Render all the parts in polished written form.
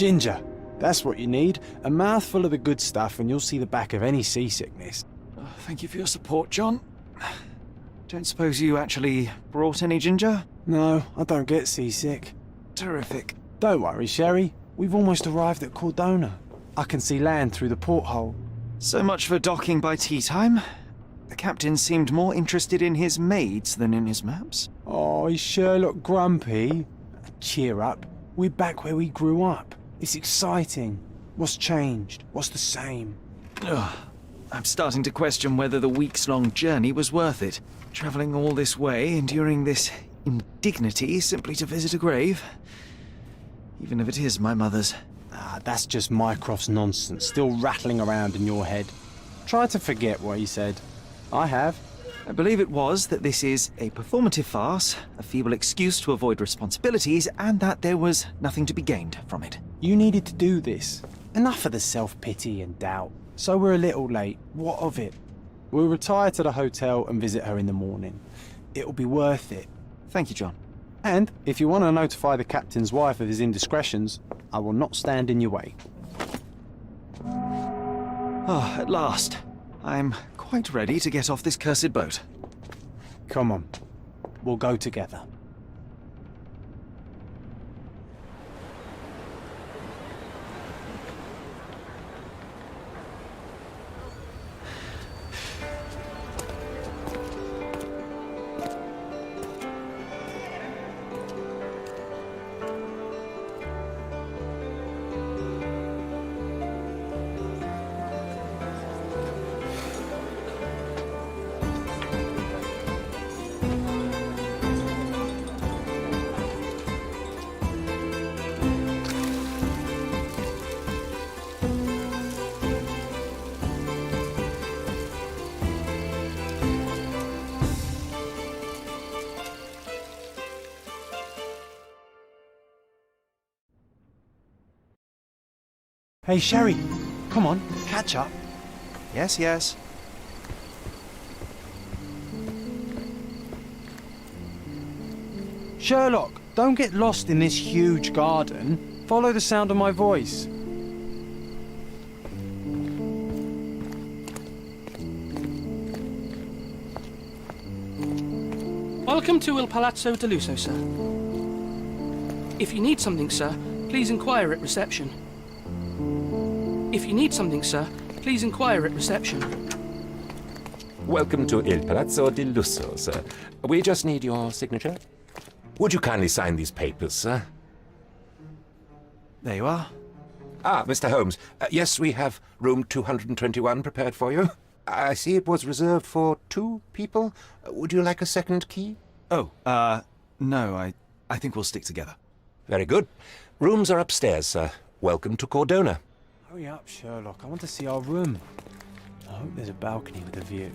Ginger, that's what you need. A mouthful of the good stuff and you'll see the back of any seasickness. Oh, thank you for your support, John. Don't suppose you actually brought any ginger? No, I don't get seasick. Terrific. Don't worry, Sherry. We've almost arrived at Cordona. I can see land through the porthole. So much for docking by tea time. The captain seemed more interested in his maids than in his maps. Oh, is Sherlock grumpy? Cheer up. We're back where we grew up. It's exciting. What's changed? What's the same? Ugh. I'm starting to question whether the weeks-long journey was worth it. Travelling all this way, enduring this indignity simply to visit a grave. Even if it is my mother's. Ah, that's just Mycroft's nonsense, still rattling around in your head. Try to forget what he said. I have. I believe it was that this is a performative farce, a feeble excuse to avoid responsibilities, and that there was nothing to be gained from it. You needed to do this. Enough of the self-pity and doubt. So we're a little late. What of it? We'll retire to the hotel and visit her in the morning. It'll be worth it. Thank you, John. And if you want to notify the captain's wife of his indiscretions, I will not stand in your way. Ah, at last. I'm quite ready to get off this cursed boat. Come on. We'll go together. Hey, Sherry, come on, catch up. Yes, yes. Sherlock, don't get lost in this huge garden. Follow the sound of my voice. Welcome to Il Palazzo de Lusso, sir. If you need something, sir, please inquire at reception. If you need something, sir, please inquire at reception. Welcome to Il Palazzo di Lusso, sir. We just need your signature. Would you kindly sign these papers, sir? There you are. Ah, Mr. Holmes. Yes, we have room 221 prepared for you. I see it was reserved for 2 people. Would you like a second key? Oh, no, I think we'll stick together. Very good. Rooms are upstairs, sir. Welcome to Cordona. Hurry up, Sherlock. I want to see our room. I hope there's a balcony with a view.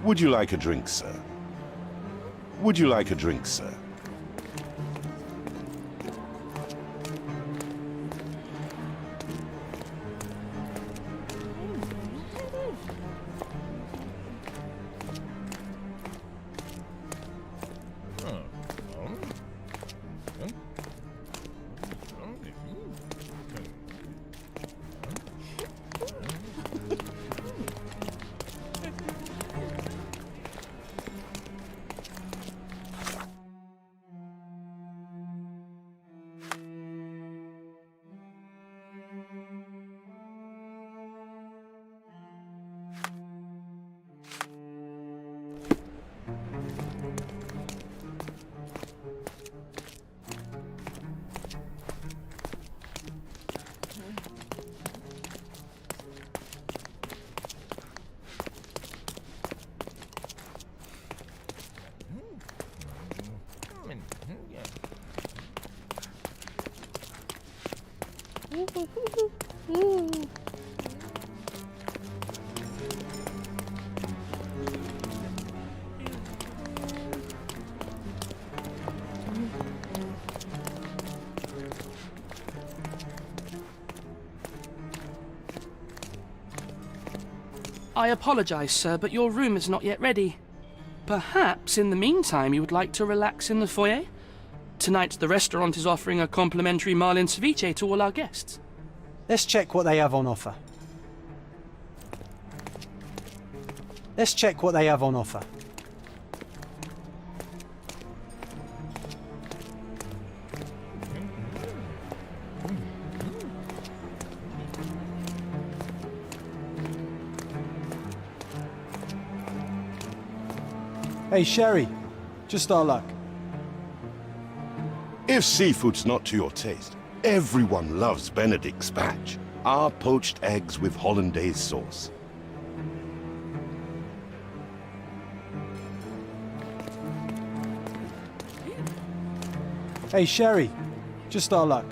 Would you like a drink, sir? Would you like a drink, sir? I apologize, sir, but your room is not yet ready. Perhaps, in the meantime, you would like to relax in the foyer? Tonight, the restaurant is offering a complimentary marlin ceviche to all our guests. Let's check what they have on offer. Let's check what they have on offer. Hey, Sherry. Just our luck. If seafood's not to your taste, everyone loves Benedict's patch. Our poached eggs with hollandaise sauce. Hey, Sherry. Just our luck.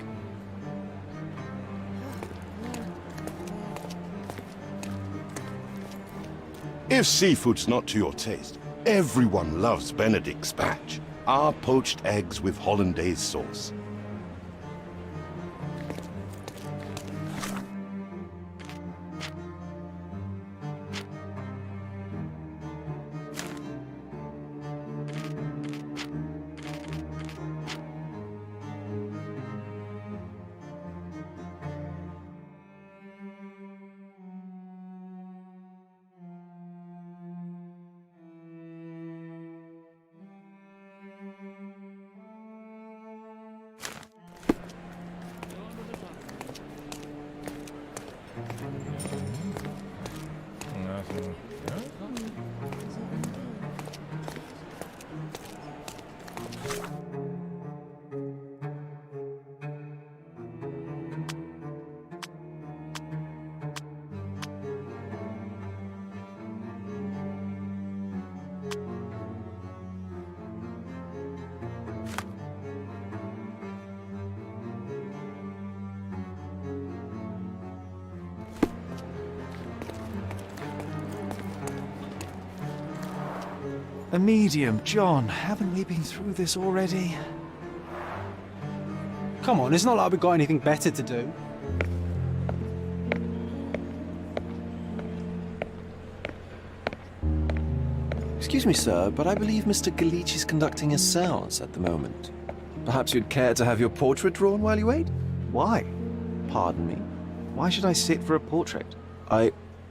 If seafood's not to your taste, everyone loves Benedict's patch. Our poached eggs with hollandaise sauce. A medium, John. Haven't we been through this already? Come on, it's not like we've got anything better to do. Excuse me, sir, but I believe Mr. Galich is conducting a séance at the moment. Perhaps you'd care to have your portrait drawn while you wait? Why? Pardon me? Why should I sit for a portrait?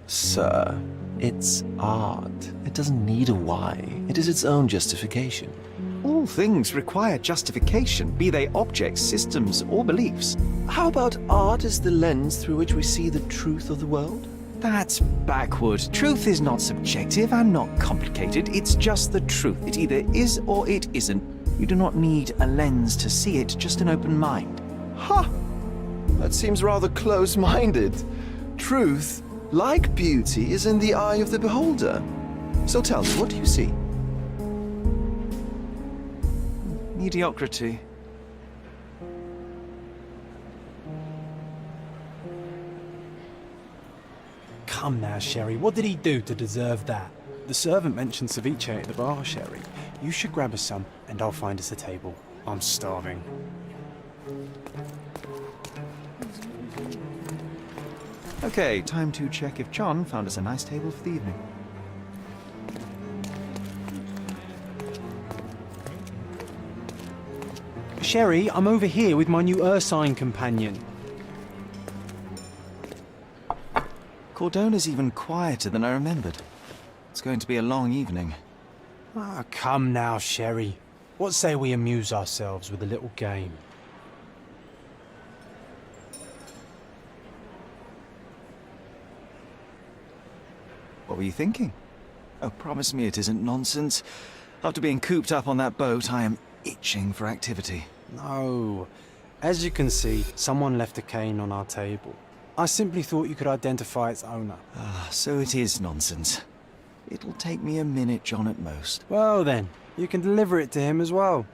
Sir, it's art. It doesn't need a why. It is its own justification. All things require justification, be they objects, systems, or beliefs. How about art as the lens through which we see the truth of the world? That's backward. Truth is not subjective and not complicated. It's just the truth. It either is or it isn't. You do not need a lens to see it, just an open mind. Ha! That seems rather close-minded. Truth, like beauty, is in the eye of the beholder. So tell me, what do you see? Mediocrity. Come now, Sherry. What did he do to deserve that? The servant mentioned ceviche at the bar, Sherry. You should grab us some, and I'll find us a table. I'm starving. Okay, time to check if John found us a nice table for the evening. Sherry, I'm over here with my new Ursine companion. Cordona's even quieter than I remembered. It's going to be a long evening. Ah, come now, Sherry. What say we amuse ourselves with a little game? What were you thinking? Oh, promise me it isn't nonsense. After being cooped up on that boat, I am itching for activity. No. As you can see, someone left a cane on our table. I simply thought you could identify its owner. Ah, so it is nonsense. It'll take me a minute, John, at most. Well then, you can deliver it to him as well.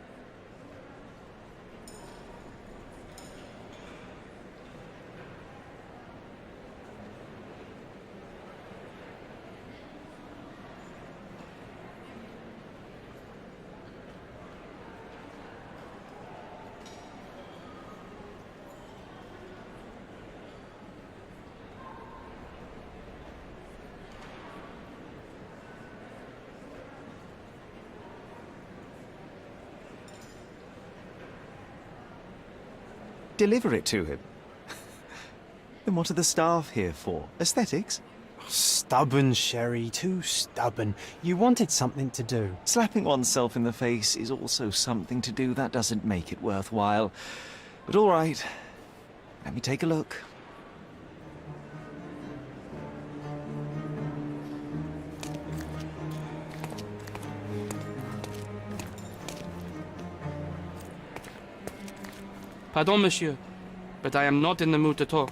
Deliver it to him. Then what are the staff here for? Aesthetics? Stubborn, Sherry, too stubborn. You wanted something to do. Slapping oneself in the face is also something to do. That doesn't make it worthwhile. But all right, let me take a look. Pardon, monsieur, but I am not in the mood to talk.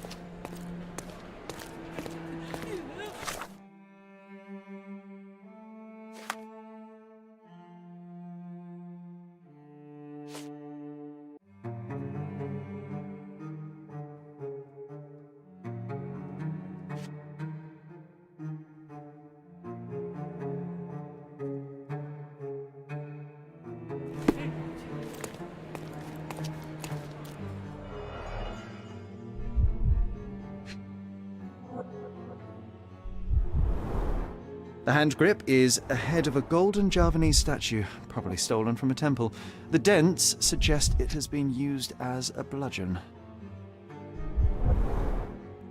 The hand grip is a head of a golden Javanese statue, probably stolen from a temple. The dents suggest it has been used as a bludgeon.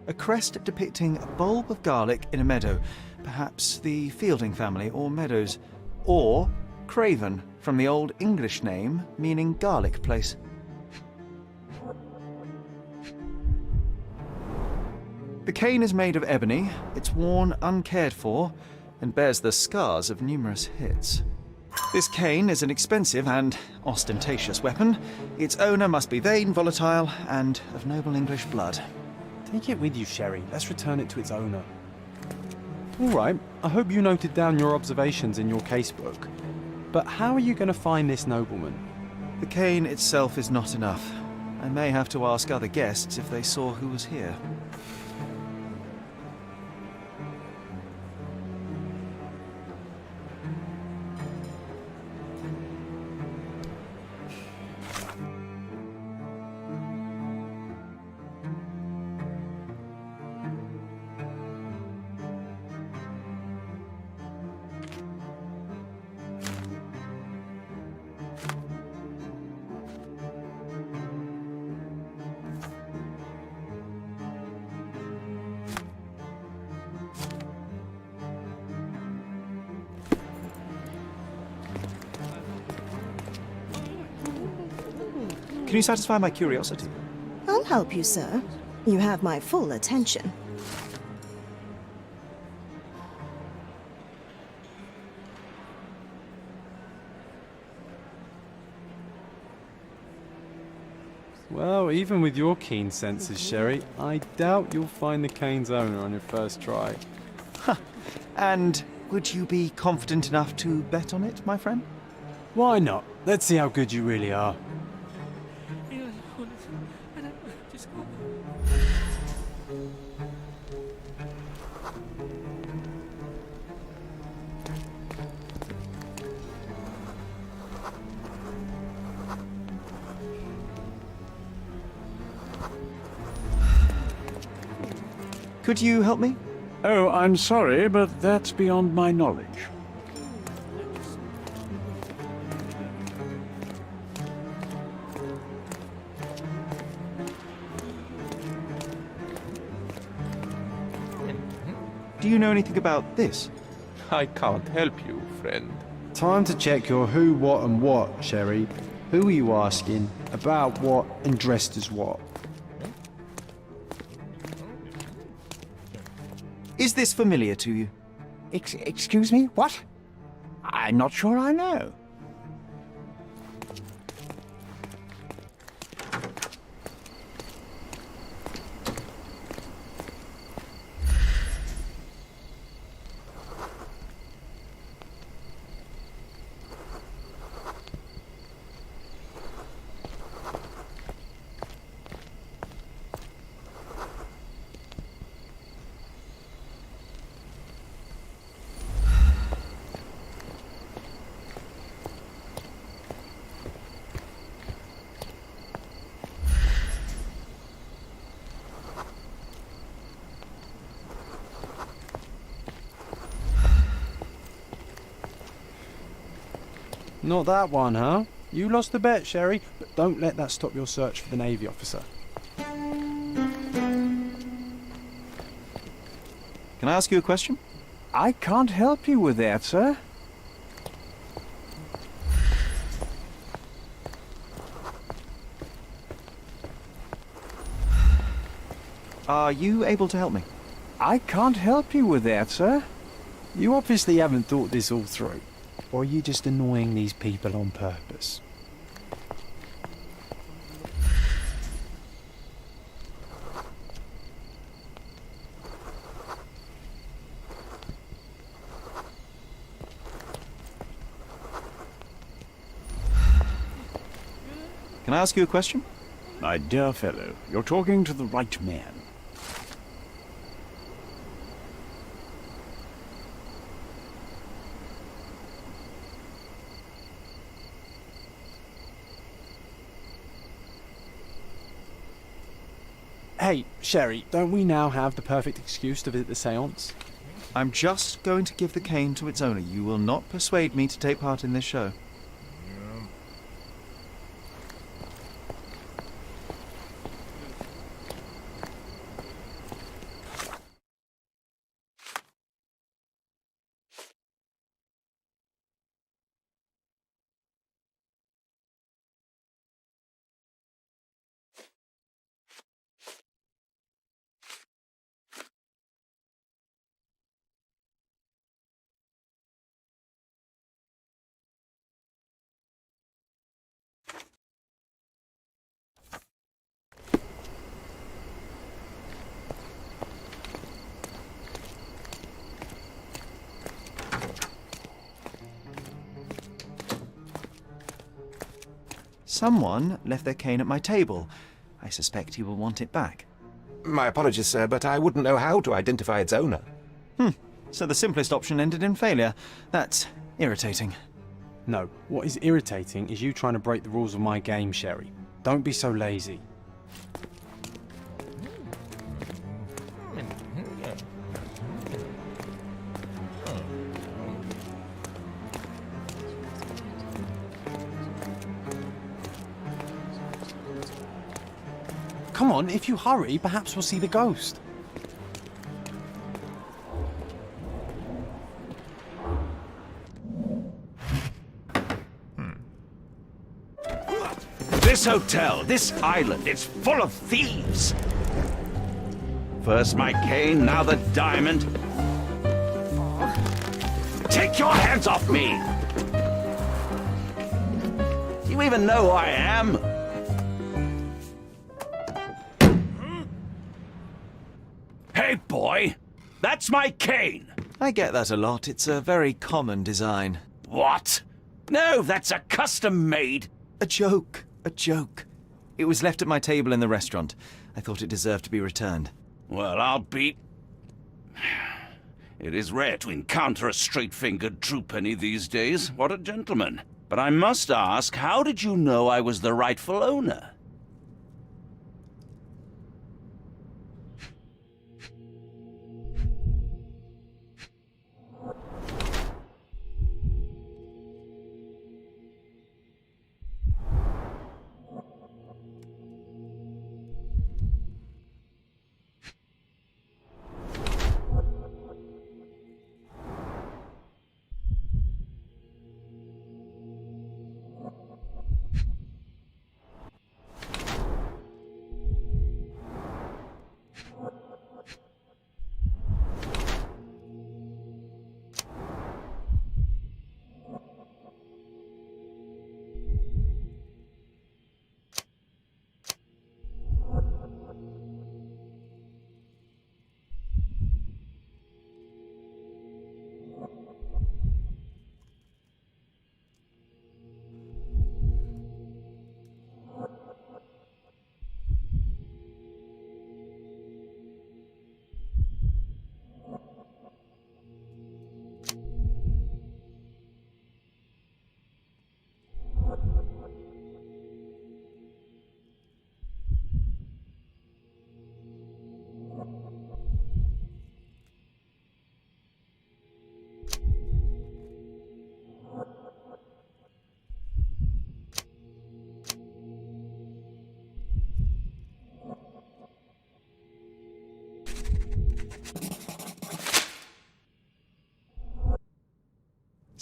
A crest depicting a bulb of garlic in a meadow, perhaps the Fielding family or Meadows, or Craven, from the Old English name meaning garlic place. The cane is made of ebony, it's worn uncared for, and bears the scars of numerous hits. This cane is an expensive and ostentatious weapon. Its owner must be vain, volatile, and of noble English blood. Take it with you, Sherry. Let's return it to its owner. All right, I hope you noted down your observations in your casebook. But how are you going to find this nobleman? The cane itself is not enough. I may have to ask other guests if they saw who was here. Can you satisfy my curiosity? I'll help you, sir. You have my full attention. Well, even with your keen senses, Sherry, I doubt you'll find the cane's owner on your first try. And would you be confident enough to bet on it, my friend? Why not? Let's see how good you really are. Could you help me? Oh, I'm sorry, but that's beyond my knowledge. Do you know anything about this? I can't help you, friend. Time to check your who, what, and what, Sherry. Who are you asking? About what, and dressed as what? Is this familiar to you? Excuse me? What? I'm not sure I know. Not that one, huh? You lost the bet, Sherry, but don't let that stop your search for the Navy officer. Can I ask you a question? I can't help you with that, sir. Are you able to help me? I can't help you with that, sir. You obviously haven't thought this all through. Or are you just annoying these people on purpose? Can I ask you a question? My dear fellow, you're talking to the right man. Hey, Sherry, don't we now have the perfect excuse to visit the seance? I'm just going to give the cane to its owner. You will not persuade me to take part in this show. Someone left their cane at my table. I suspect he will want it back. My apologies, sir, but I wouldn't know how to identify its owner. So the simplest option ended in failure. That's irritating. No, what is irritating is you trying to break the rules of my game, Sherry. Don't be so lazy. Come on, if you hurry, perhaps we'll see the ghost. This hotel, this island, it's full of thieves. First my cane, now the diamond. Take your hands off me! You even know who I am? Hey, boy! That's my cane! I get that a lot. It's a very common design. What? No, that's a custom-made... A joke. A joke. It was left at my table in the restaurant. I thought it deserved to be returned. Well, I'll be... It is rare to encounter a straight-fingered true penny these days. What a gentleman. But I must ask, how did you know I was the rightful owner?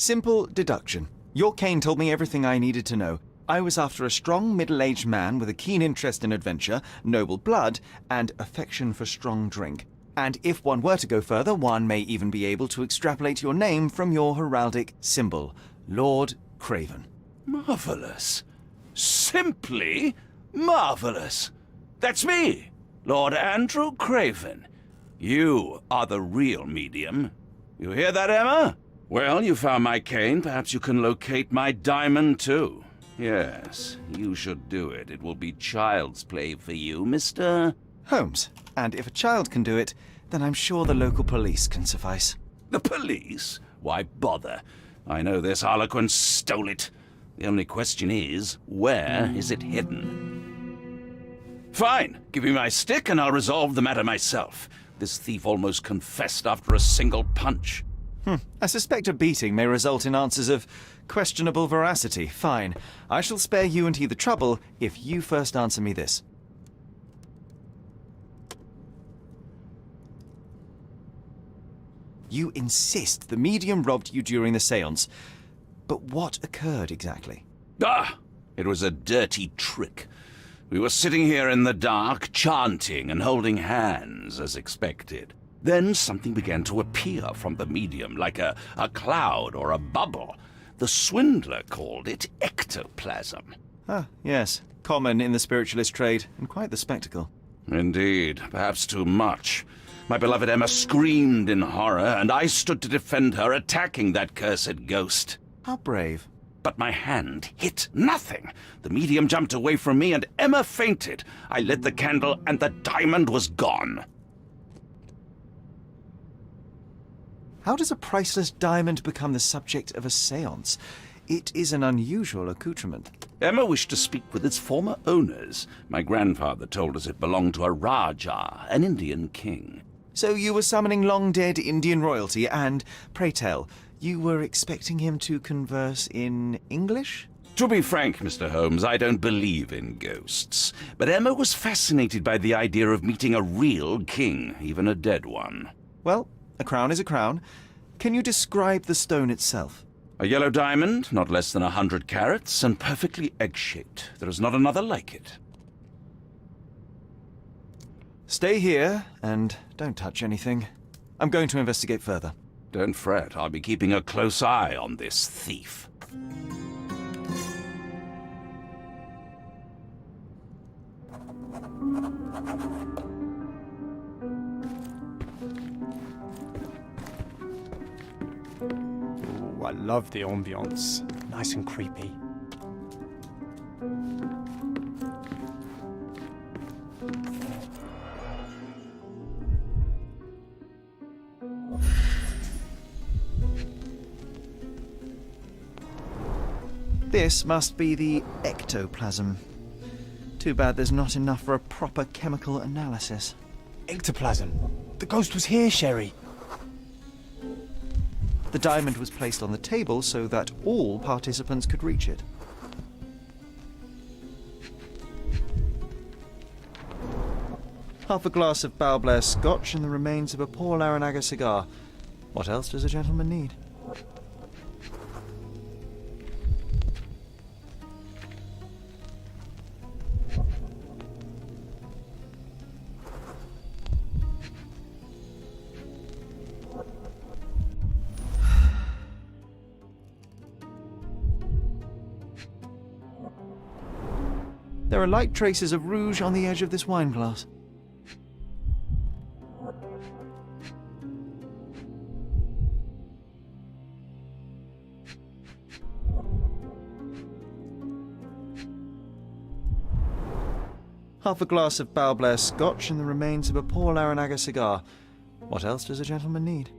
Simple deduction. Your cane told me everything I needed to know. I was after a strong middle-aged man with a keen interest in adventure, noble blood, and affection for strong drink. And if one were to go further, one may even be able to extrapolate your name from your heraldic symbol, Lord Craven. Marvelous. Simply marvelous. That's me, Lord Andrew Craven. You are the real medium. You hear that, Emma? Well, you found my cane. Perhaps you can locate my diamond, too. Yes, you should do it. It will be child's play for you, Mr. Holmes. And if a child can do it, then I'm sure the local police can suffice. The police? Why bother? I know this harlequin stole it. The only question is, where is it hidden? Fine. Give me my stick and I'll resolve the matter myself. This thief almost confessed after a single punch. I suspect a beating may result in answers of questionable veracity. Fine. I shall spare you and he the trouble if you first answer me this. You insist the medium robbed you during the séance. But what occurred exactly? It was a dirty trick. We were sitting here in the dark, chanting and holding hands, as expected. Then something began to appear from the medium, like a cloud or a bubble. The swindler called it ectoplasm. Ah, yes. Common in the spiritualist trade, and quite the spectacle. Indeed, perhaps too much. My beloved Emma screamed in horror, and I stood to defend her, attacking that cursed ghost. How brave. But my hand hit nothing. The medium jumped away from me, and Emma fainted. I lit the candle, and the diamond was gone. How does a priceless diamond become the subject of a séance? It is an unusual accoutrement. Emma wished to speak with its former owners. My grandfather told us it belonged to a Rajah, an Indian king. So you were summoning long-dead Indian royalty, and, pray tell, you were expecting him to converse in English? To be frank, Mr. Holmes, I don't believe in ghosts. But Emma was fascinated by the idea of meeting a real king, even a dead one. Well, a crown is a crown. Can you describe the stone itself? A yellow diamond, not less than 100 carats, and perfectly egg-shaped. There is not another like it. Stay here, and don't touch anything. I'm going to investigate further. Don't fret, I'll be keeping a close eye on this thief. Ooh, I love the ambience. Nice and creepy. This must be the ectoplasm. Too bad there's not enough for a proper chemical analysis. Ectoplasm. The ghost was here, Sherry. The diamond was placed on the table so that all participants could reach it. Half a glass of Balblair Scotch and the remains of a Paul Aranaga cigar. What else does a gentleman need? There are light traces of rouge on the edge of this wine glass. Half a glass of Balblair Scotch and the remains of a Paul Aranaga cigar. What else does a gentleman need?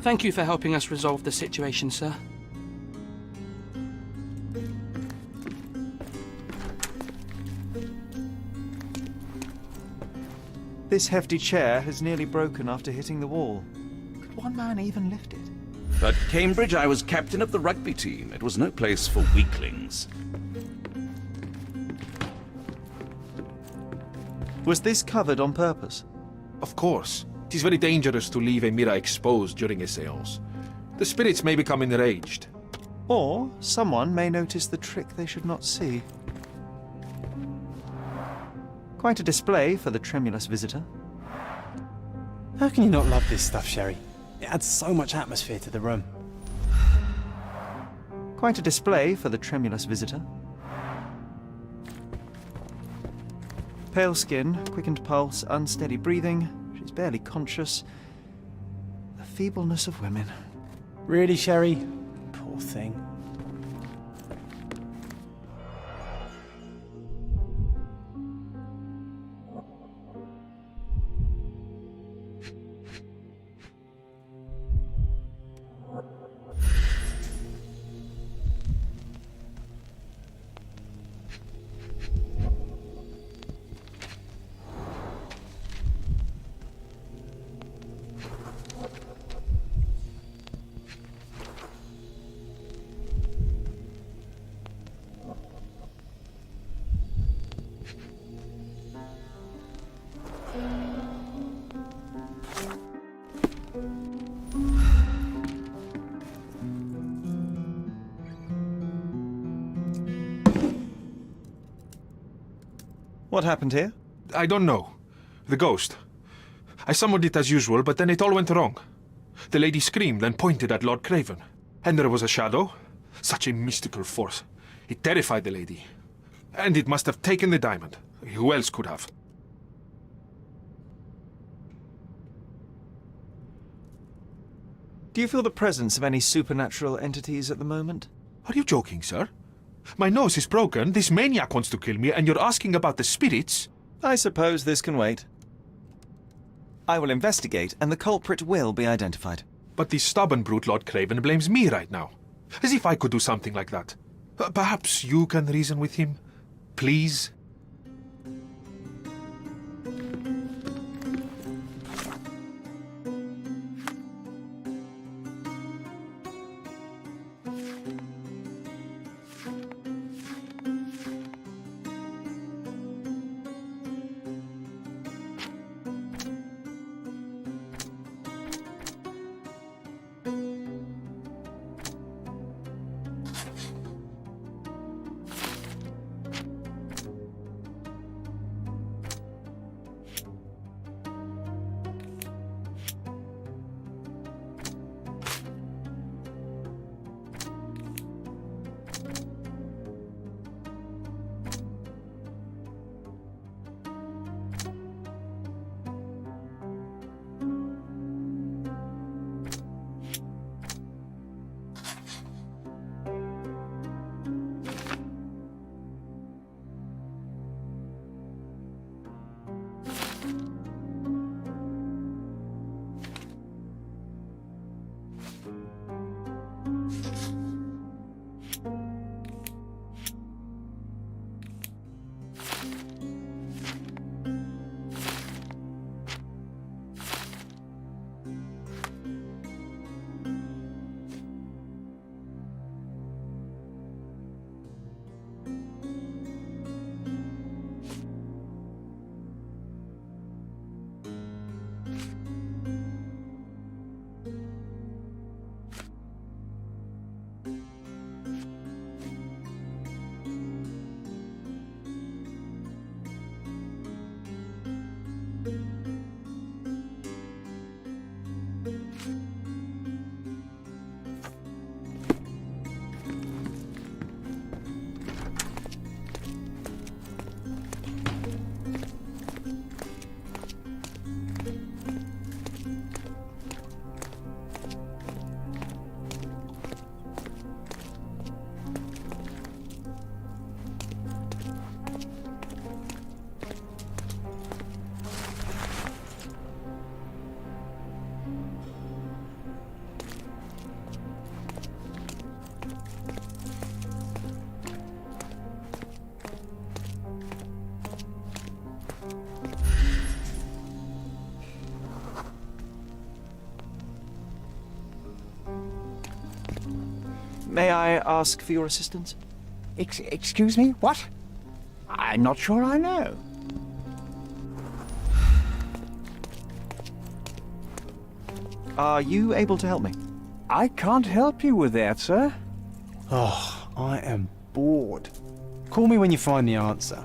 Thank you for helping us resolve the situation, sir. This hefty chair has nearly broken after hitting the wall. Could one man even lift it? At Cambridge, I was captain of the rugby team. It was no place for weaklings. Was this covered on purpose? Of course. It is very dangerous to leave a mirror exposed during a séance. The spirits may become enraged. Or someone may notice the trick they should not see. Quite a display for the tremulous visitor. How can you not love this stuff, Sherry? It adds so much atmosphere to the room. Quite a display for the tremulous visitor. Pale skin, quickened pulse, unsteady breathing. She's barely conscious. The feebleness of women. Really, Sherry? Poor thing. What happened here? I don't know. The ghost. I summoned it as usual, but then it all went wrong. The lady screamed and pointed at Lord Craven. And there was a shadow. Such a mystical force. It terrified the lady. And it must have taken the diamond. Who else could have? Do you feel the presence of any supernatural entities at the moment? Are you joking, sir? My nose is broken, this maniac wants to kill me, and you're asking about the spirits? I suppose this can wait. I will investigate, and the culprit will be identified. But the stubborn brute Lord Craven blames me right now. As if I could do something like that. Perhaps you can reason with him? Please? May I ask for your assistance? Excuse me? What? I'm not sure I know. Are you able to help me? I can't help you with that, sir. Oh, I am bored. Call me when you find the answer.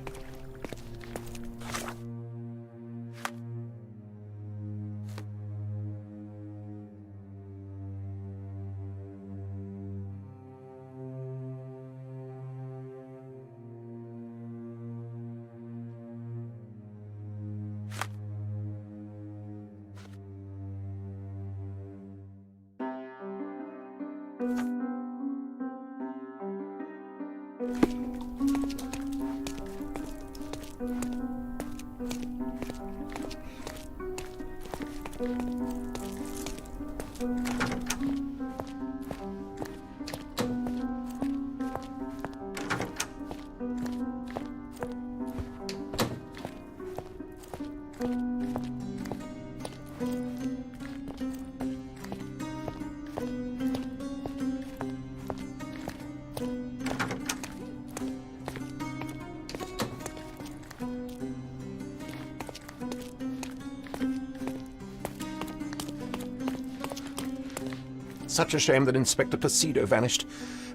Such a shame that Inspector Placido vanished.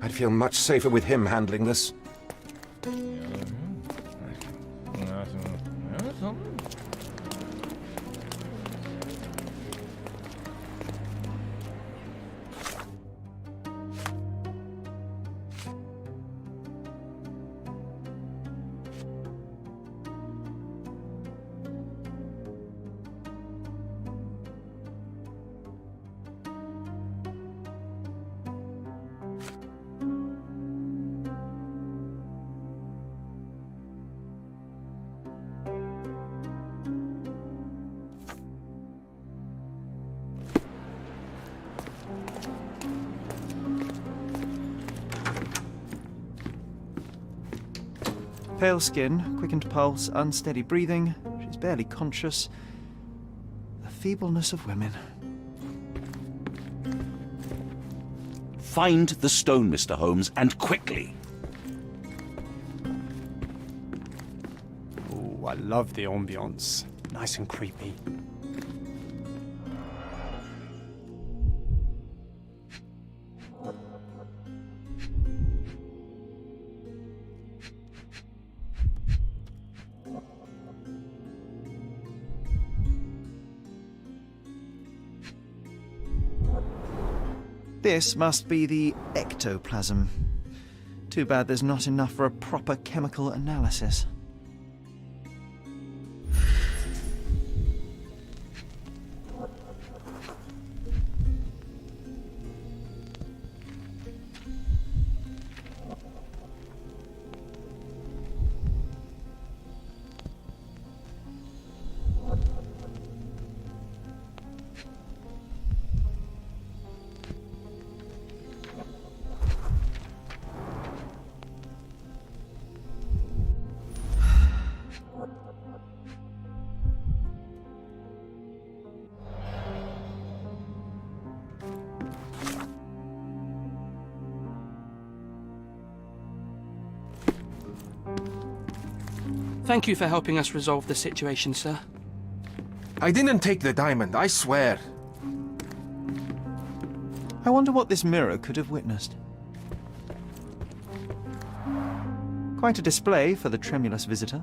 I'd feel much safer with him handling this. Pale skin, quickened pulse, unsteady breathing. She's barely conscious. The feebleness of women. Find the stone, Mr. Holmes, and quickly. Oh, I love the ambience. Nice and creepy. This must be the ectoplasm. Too bad there's not enough for a proper chemical analysis. Thank you for helping us resolve the situation, sir. I didn't take the diamond, I swear. I wonder what this mirror could have witnessed. Quite a display for the tremulous visitor.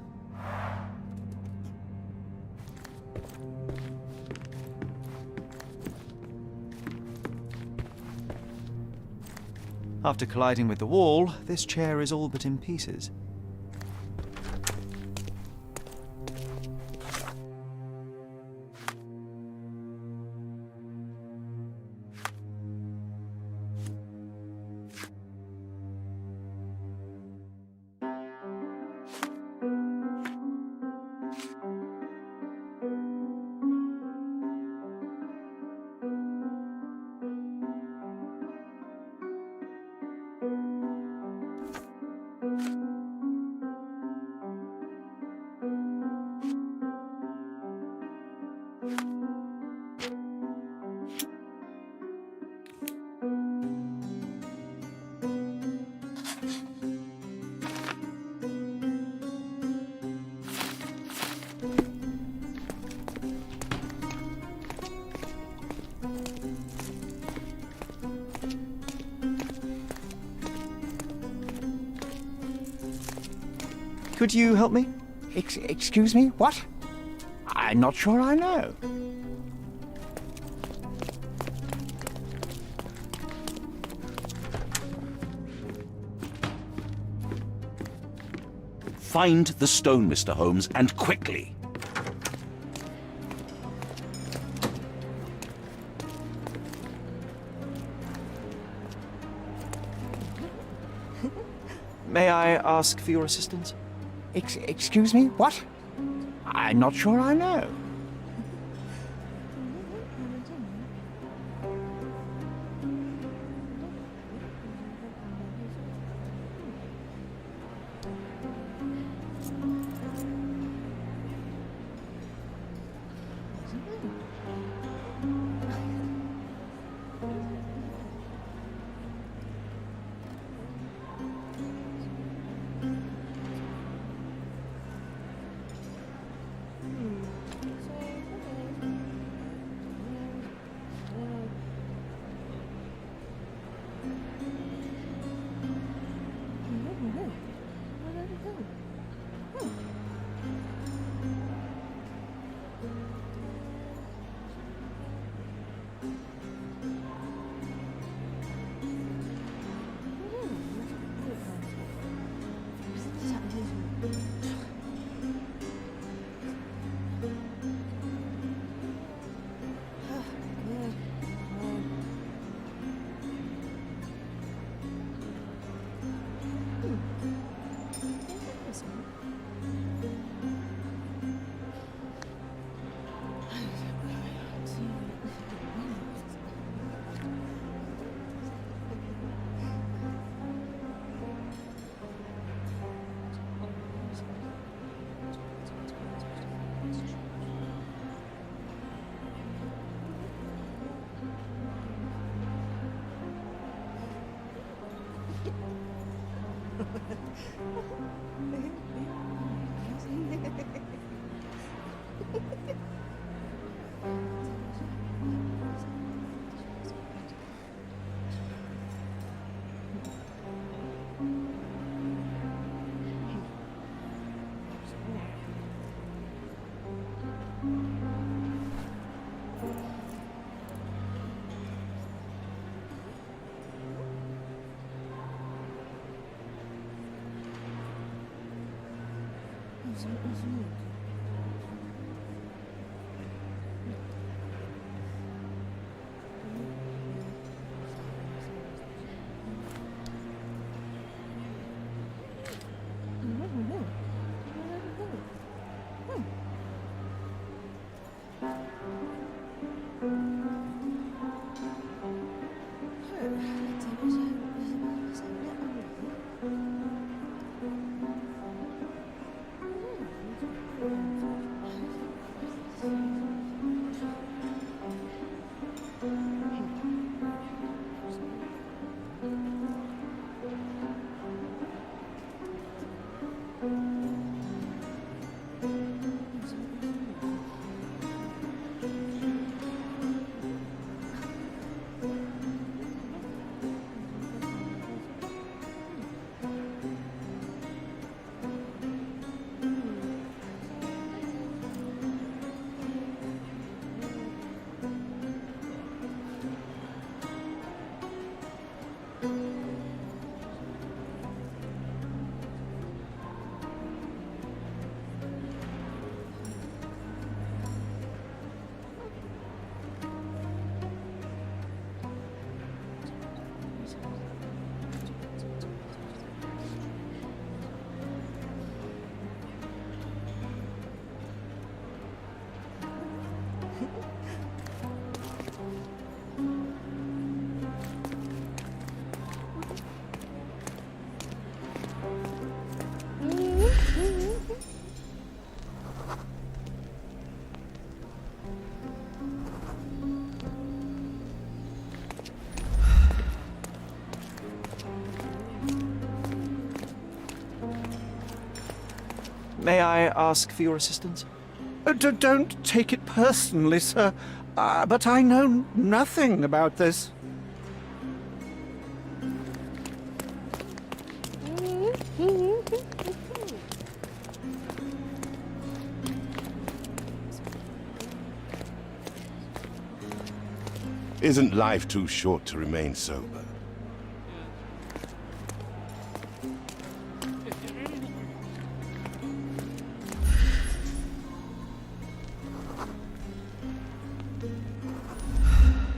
After colliding with the wall, this chair is all but in pieces. Could you help me? Excuse me, what? I'm not sure I know. Find the stone, Mr. Holmes, and quickly. May I ask for your assistance? Excuse me, what? I'm not sure I know. May I ask for your assistance? Don't take it personally, sir, but I know nothing about this. Isn't life too short to remain sober?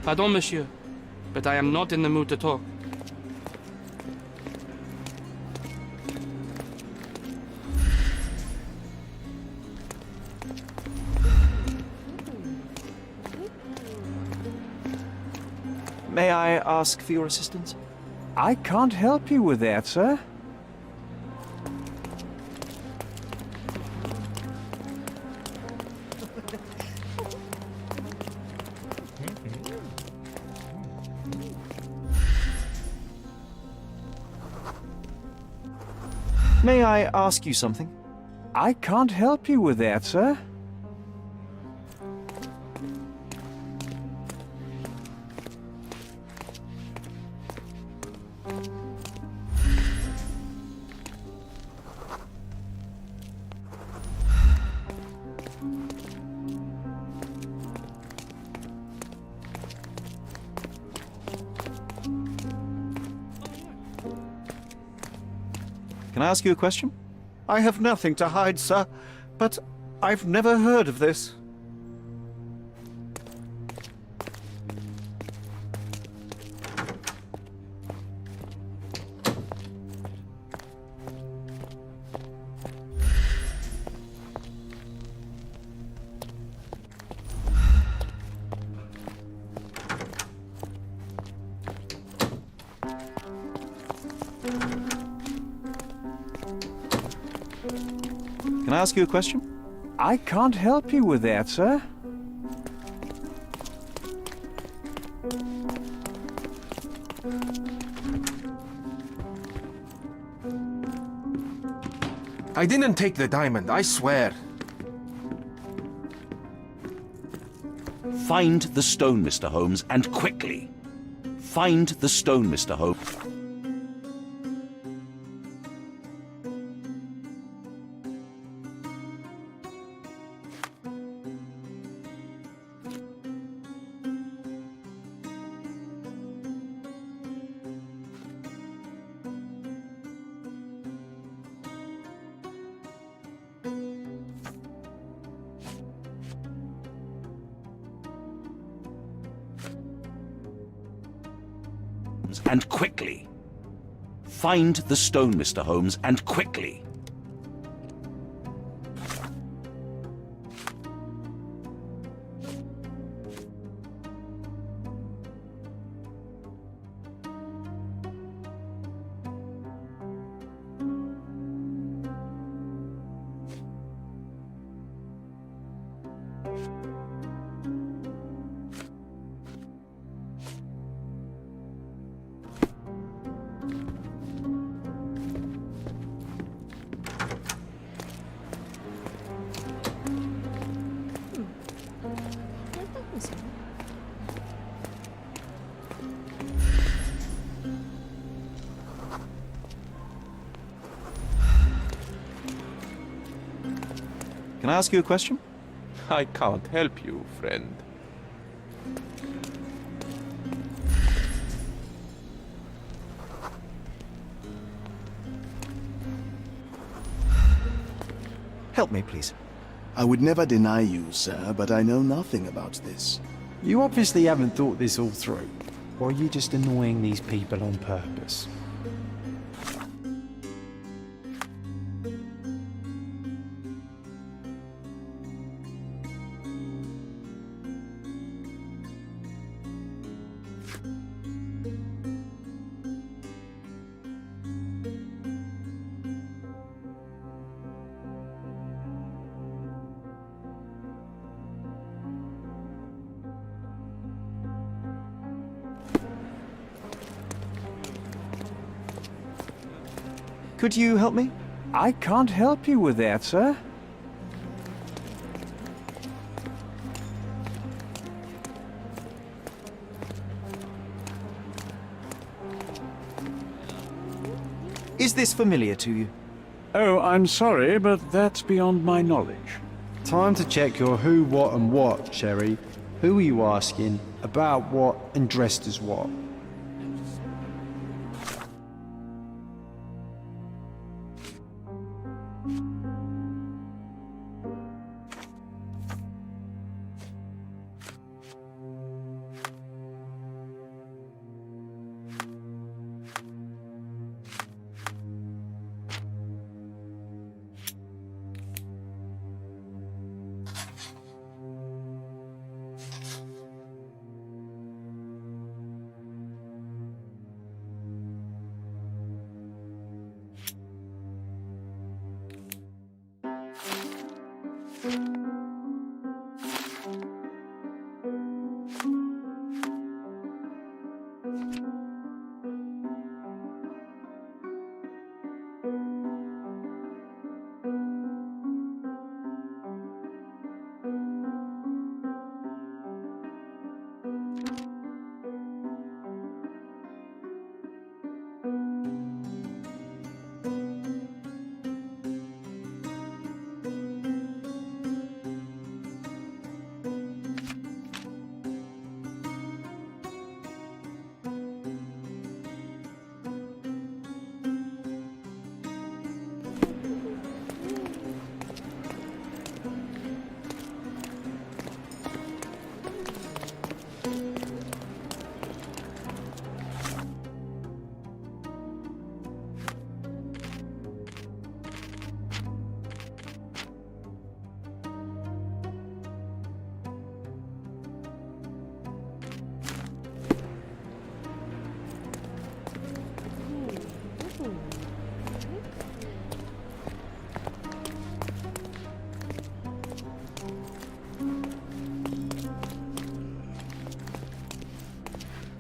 Pardon, monsieur, but I am not in the mood to talk. May I ask for your assistance? I can't help you with that, sir. May I ask you something? I can't help you with that, sir. Can I ask you a question? I have nothing to hide, sir, but I've never heard of this. Can I ask you a question? I can't help you with that, sir. I didn't take the diamond, I swear. Find the stone, Mr. Holmes, and quickly. Find the stone, Mr. Holmes. And quickly. Find the stone, Mr. Holmes, and quickly. Can I ask you a question? I can't help you, friend. Help me, please. I would never deny you, sir, but I know nothing about this. You obviously haven't thought this all through. Or are you just annoying these people on purpose? Could you help me? I can't help you with that, sir. Is this familiar to you? Oh, I'm sorry, but that's beyond my knowledge. Time to check your who, what and what, Sherry. Who are you asking? About what and dressed as what?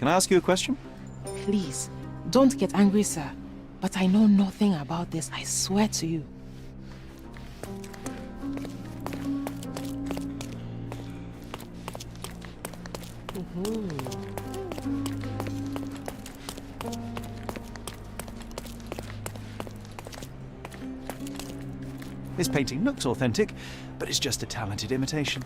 Can I ask you a question? Please, don't get angry, sir. But I know nothing about this, I swear to you. This painting looks authentic, but it's just a talented imitation.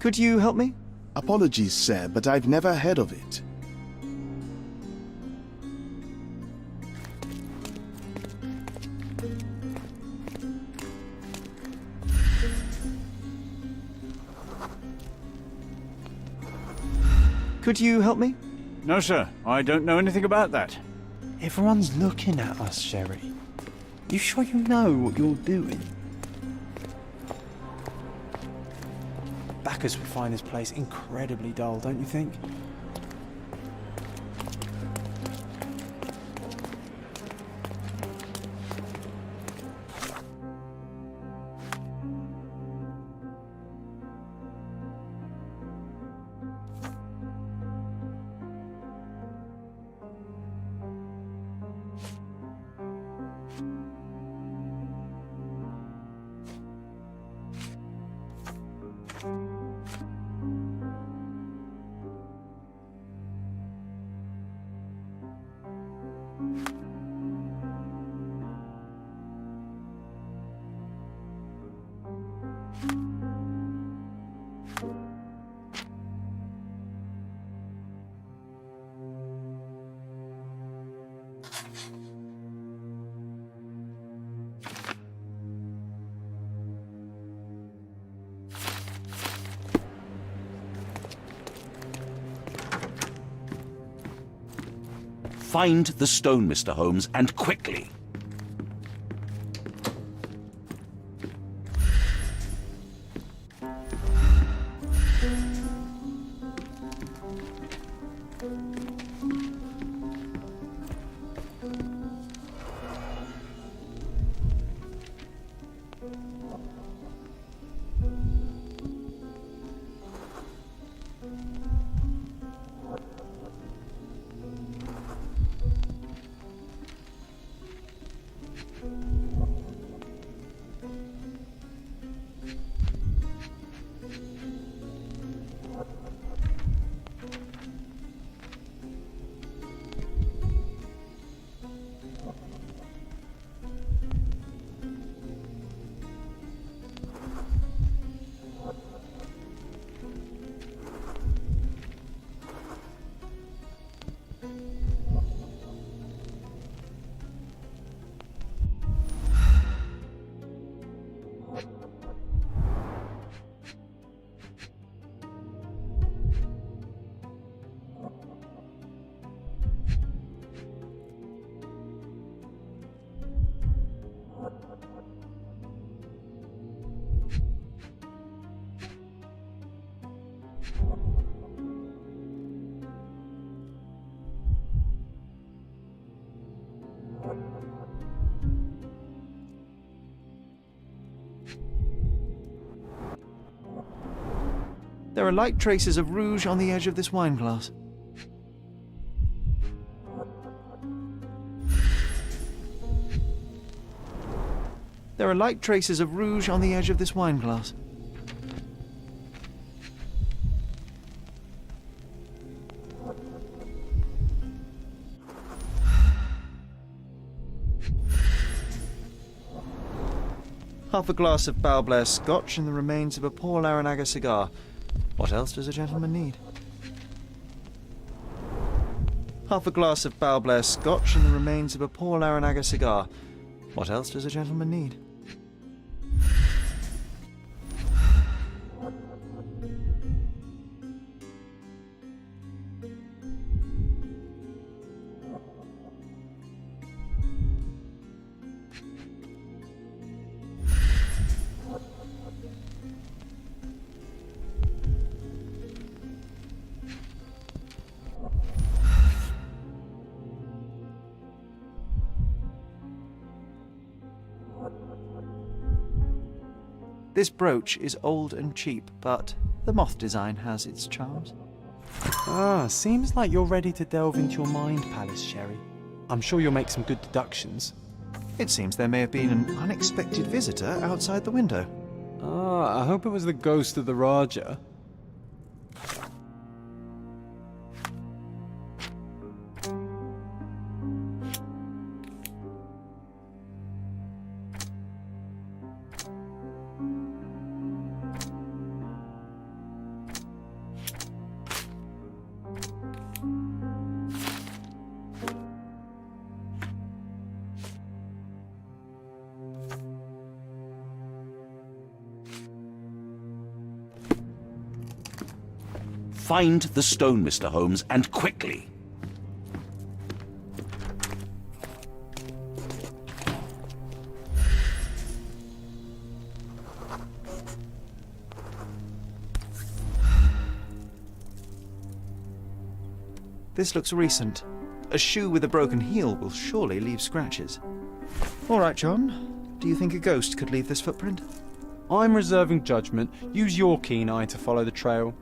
Could you help me? Apologies, sir, but I've never heard of it. Could you help me? No, sir. I don't know anything about that. Everyone's looking at us, Sherry. You sure you know what you're doing? Backers would find this place incredibly dull, don't you think? Find the stone, Mr. Holmes, and quickly. There are light traces of rouge on the edge of this wine glass. There are light traces of rouge on the edge of this wine glass. Half a glass of Balblair Scotch and the remains of a Paul Aranaga cigar. What else does a gentleman need? Half a glass of Balblair Scotch and the remains of a Paul Aranaga cigar. What else does a gentleman need? This brooch is old and cheap, but the moth design has its charms. Ah, seems like you're ready to delve into your mind palace, Sherry. I'm sure you'll make some good deductions. It seems there may have been an unexpected visitor outside the window. Ah, I hope it was the ghost of the Raja. Find the stone, Mr. Holmes, and quickly. This looks recent. A shoe with a broken heel will surely leave scratches. All right, John. Do you think a ghost could leave this footprint? I'm reserving judgment. Use your keen eye to follow the trail.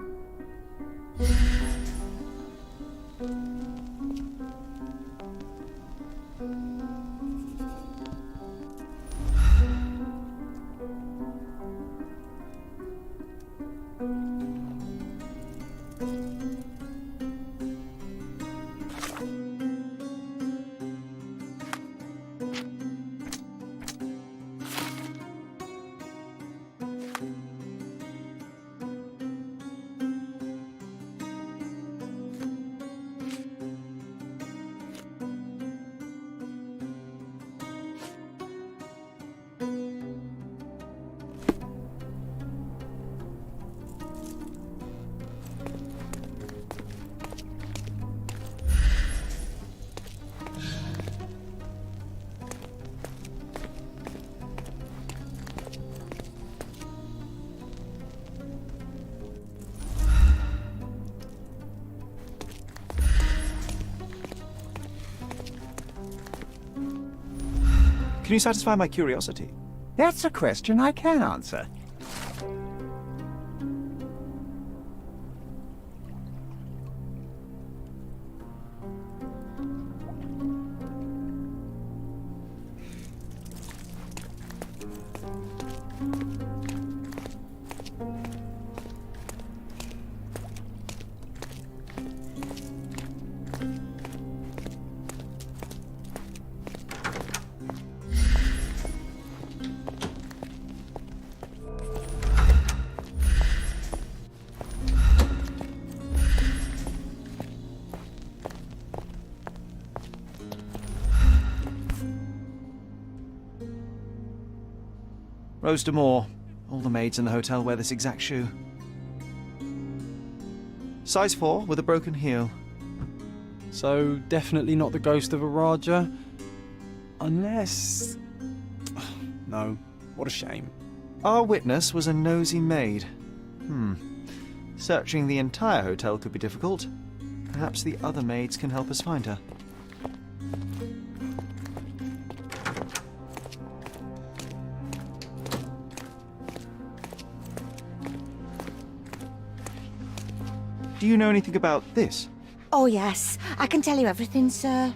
Can you satisfy my curiosity? That's a question I can answer. Rose D'Amour. All the maids in the hotel wear this exact shoe. Size 4 with a broken heel. So, definitely not the ghost of a Raja? Unless... No, what a shame. Our witness was a nosy maid. Searching the entire hotel could be difficult. Perhaps the other maids can help us find her. Do you know anything about this? Oh, yes. I can tell you everything, sir.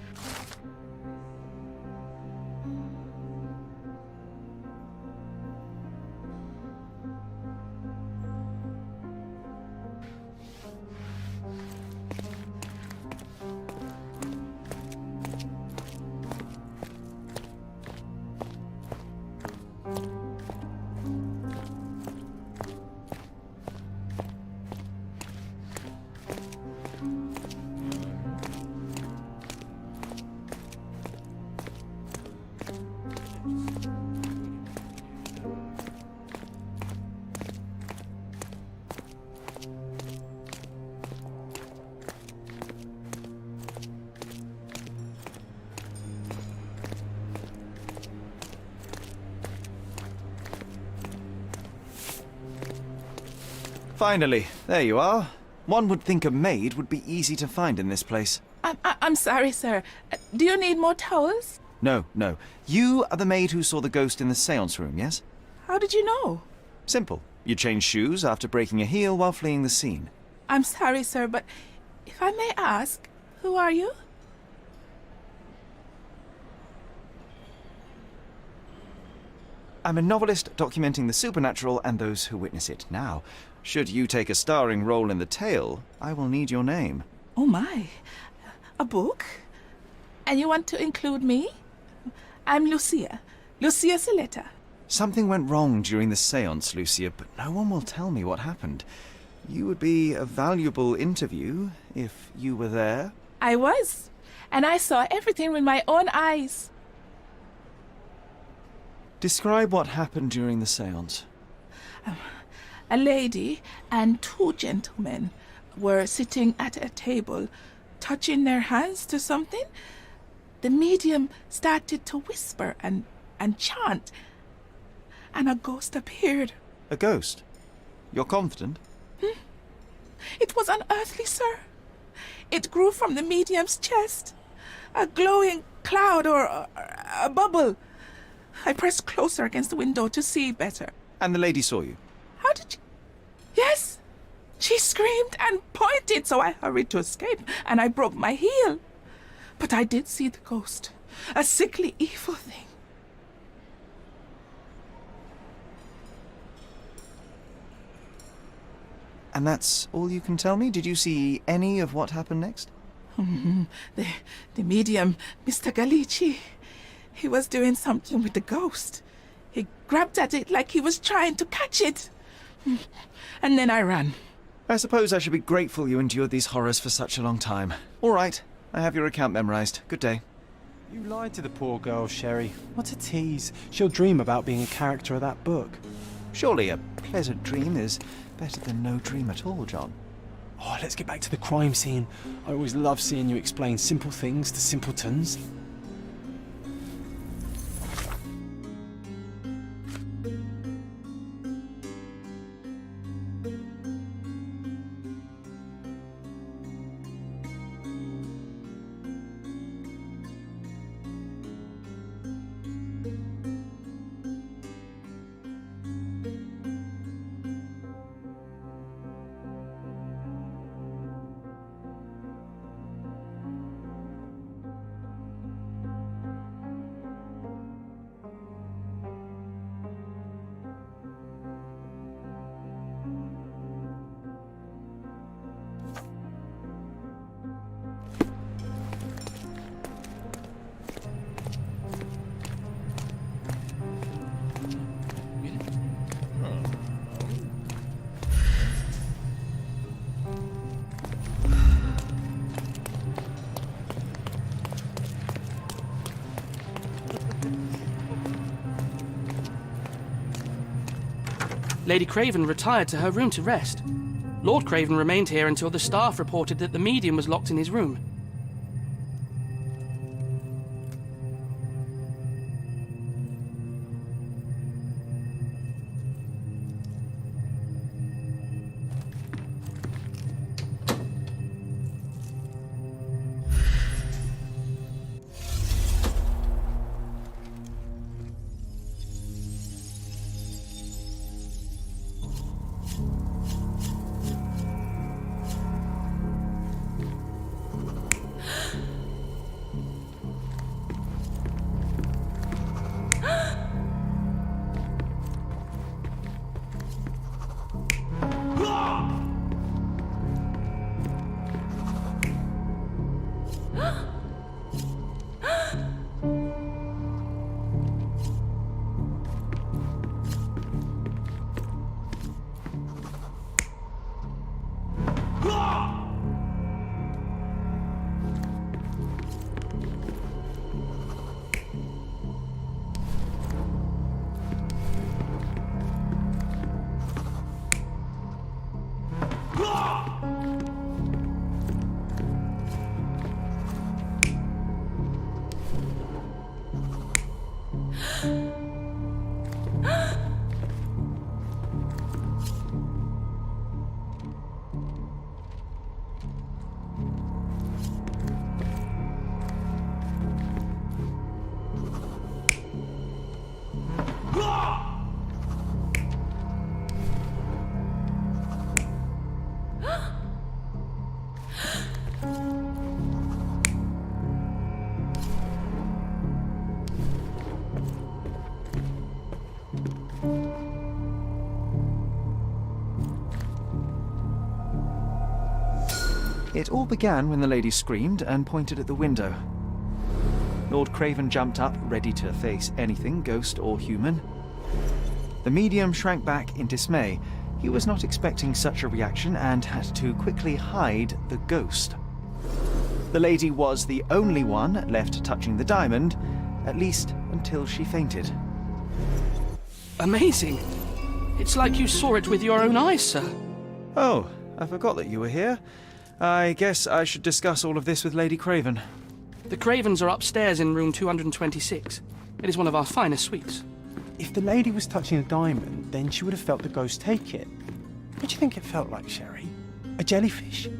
Finally, there you are. One would think a maid would be easy to find in this place. I'm sorry, sir. Do you need more towels? No, no. You are the maid who saw the ghost in the seance room, yes? How did you know? Simple. You changed shoes after breaking a heel while fleeing the scene. I'm sorry, sir, but if I may ask, who are you? I'm a novelist documenting the supernatural and those who witness it. Now, should you take a starring role in the tale, I will need your name. Oh my, a book? And you want to include me? I'm Lucia Saletta. Something went wrong during the seance, Lucia, but no one will tell me what happened. You would be a valuable interview if you were there. I was, and I saw everything with my own eyes. Describe what happened during the seance. A lady and two gentlemen were sitting at a table, touching their hands to something. The medium started to whisper and chant, and a ghost appeared. A ghost? You're confident? It was unearthly, sir. It grew from the medium's chest. A glowing cloud or a bubble. I pressed closer against the window to see better. And the lady saw you? How did you... Yes! She screamed and pointed, so I hurried to escape, and I broke my heel. But I did see the ghost. A sickly, evil thing. And that's all you can tell me? Did you see any of what happened next? The medium, Mr. Gallici, he was doing something with the ghost. He grabbed at it like he was trying to catch it. And then I ran. I suppose I should be grateful you endured these horrors for such a long time. All right, I have your account memorized. Good day. You lied to the poor girl, Sherry. What a tease. She'll dream about being a character of that book. Surely a pleasant dream is better than no dream at all, John. Oh, let's get back to the crime scene. I always love seeing you explain simple things to simpletons. Lady Craven retired to her room to rest. Lord Craven remained here until the staff reported that the medium was locked in his room. It all began when the lady screamed and pointed at the window. Lord Craven jumped up, ready to face anything, ghost or human. The medium shrank back in dismay. He was not expecting such a reaction and had to quickly hide the ghost. The lady was the only one left touching the diamond, at least until she fainted. Amazing. It's like you saw it with your own eyes, sir. Oh, I forgot that you were here. I guess I should discuss all of this with Lady Craven. The Cravens are upstairs in room 226. It is one of our finest suites. If the lady was touching a diamond, then she would have felt the ghost take it. What do you think it felt like, Sherry? A jellyfish?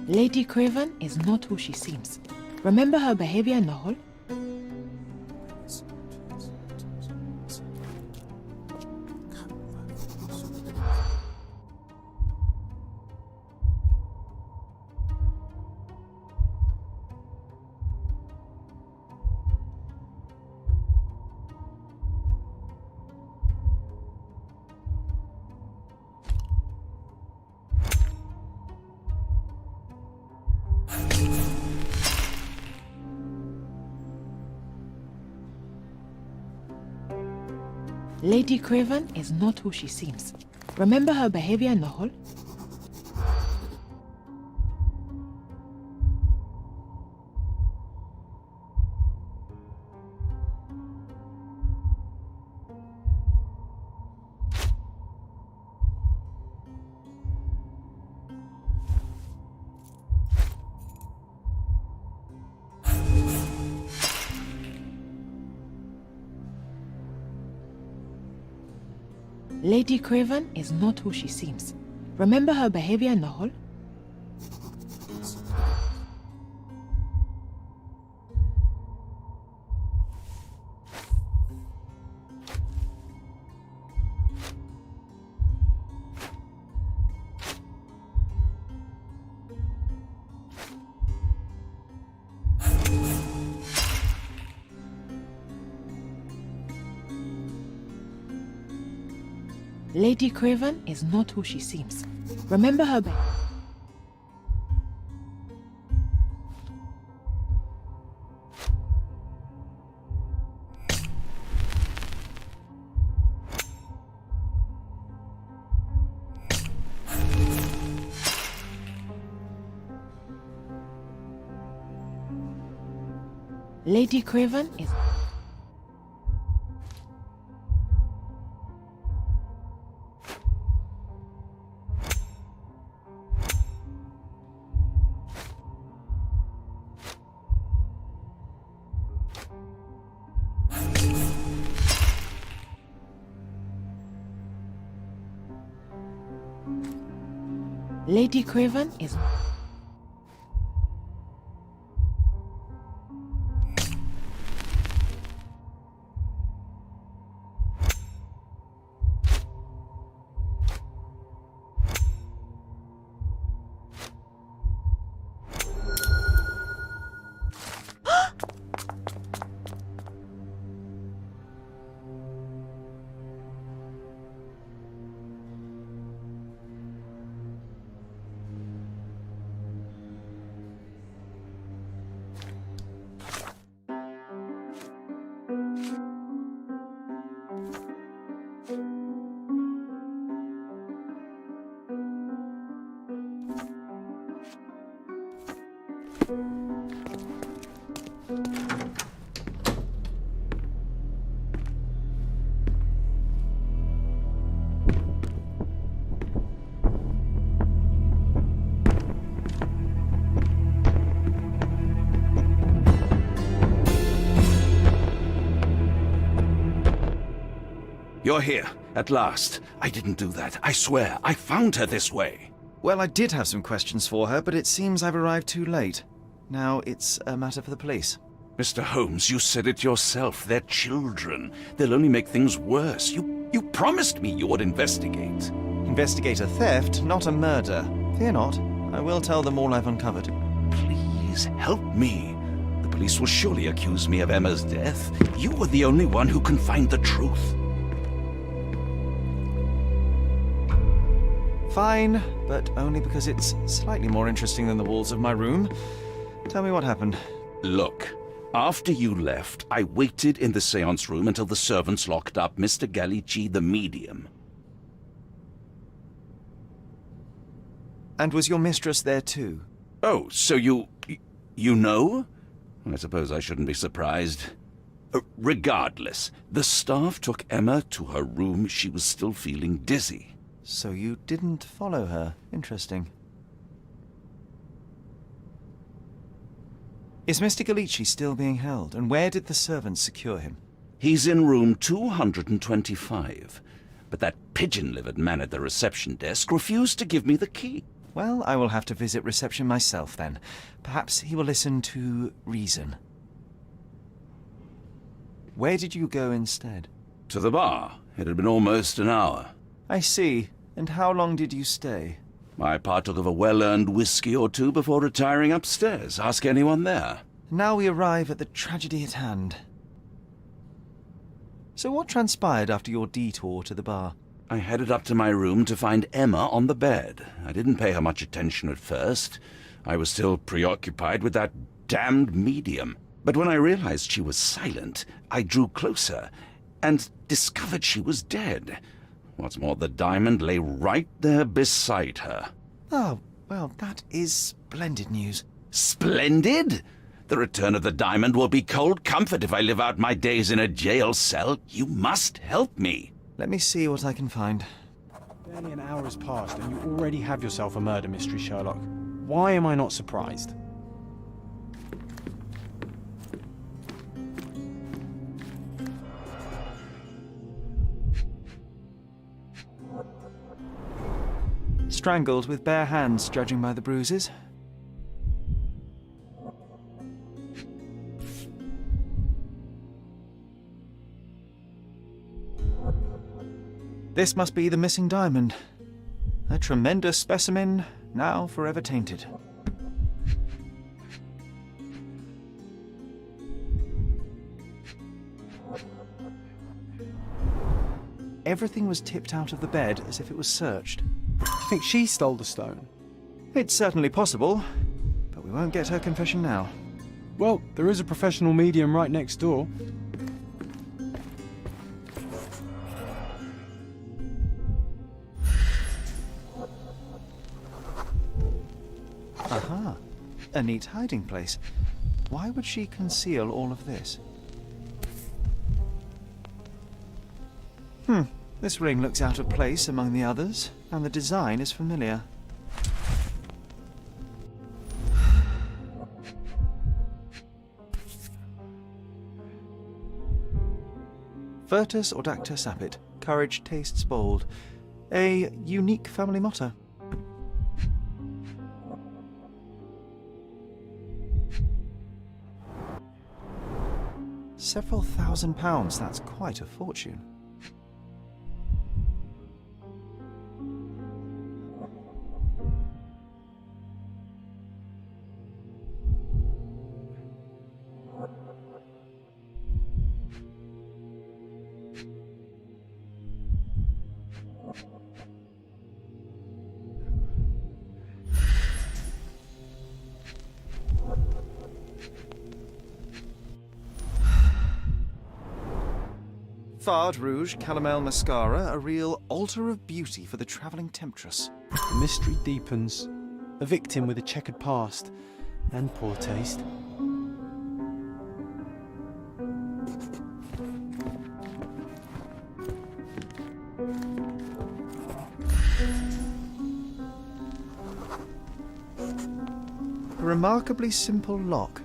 Lady Craven is not who she seems. Remember her behavior in the hall? Lady Craven is not who she seems. Remember her behavior in the hall? Lady Craven is not who she seems. Remember her behavior in the hall? Lady Craven is not who she seems. Remember her by... Lady Craven is... Lady Craven is... You're here, at last. I didn't do that. I swear, I found her this way. Well, I did have some questions for her, but it seems I've arrived too late. Now it's a matter for the police. Mr. Holmes, you said it yourself. They're children. They'll only make things worse. You promised me you would investigate. Investigate a theft, not a murder. Fear not. I will tell them all I've uncovered. Please, help me. The police will surely accuse me of Emma's death. You are the only one who can find the truth. Fine, but only because it's slightly more interesting than the walls of my room. Tell me what happened. Look, after you left, I waited in the seance room until the servants locked up Mr. Gallici, the medium. And was your mistress there too? Oh, so you know? I suppose I shouldn't be surprised. Regardless, the staff took Emma to her room. She was still feeling dizzy. So you didn't follow her. Interesting. Is Mr. Gallici still being held, and where did the servants secure him? He's in room 225, but that pigeon-livered man at the reception desk refused to give me the key. Well, I will have to visit reception myself then. Perhaps he will listen to reason. Where did you go instead? To the bar. It had been almost an hour. I see. And how long did you stay? I partook of a well-earned whiskey or two before retiring upstairs. Ask anyone there. Now we arrive at the tragedy at hand. So what transpired after your detour to the bar? I headed up to my room to find Emma on the bed. I didn't pay her much attention at first. I was still preoccupied with that damned medium. But when I realized she was silent, I drew closer and discovered she was dead. What's more, the diamond lay right there beside her. Oh, well, that is splendid news. Splendid? The return of the diamond will be cold comfort if I live out my days in a jail cell. You must help me. Let me see what I can find. Barely an hour has passed and you already have yourself a murder mystery, Sherlock. Why am I not surprised? Strangled with bare hands, judging by the bruises. This must be the missing diamond. A tremendous specimen, now forever tainted. everything was tipped out of the bed as if it was searched. You think she stole the stone? It's certainly possible, but we won't get her confession now. Well, there is a professional medium right next door. Aha, a neat hiding place. Why would she conceal all of this? This ring looks out of place among the others, and the design is familiar. Virtus audacta sapit, courage tastes bold. A unique family motto. Several £1,000s, that's quite a fortune. Fard Rouge Calomel Mascara, a real altar of beauty for the travelling temptress. The mystery deepens. A victim with a checkered past and poor taste. A remarkably simple lock.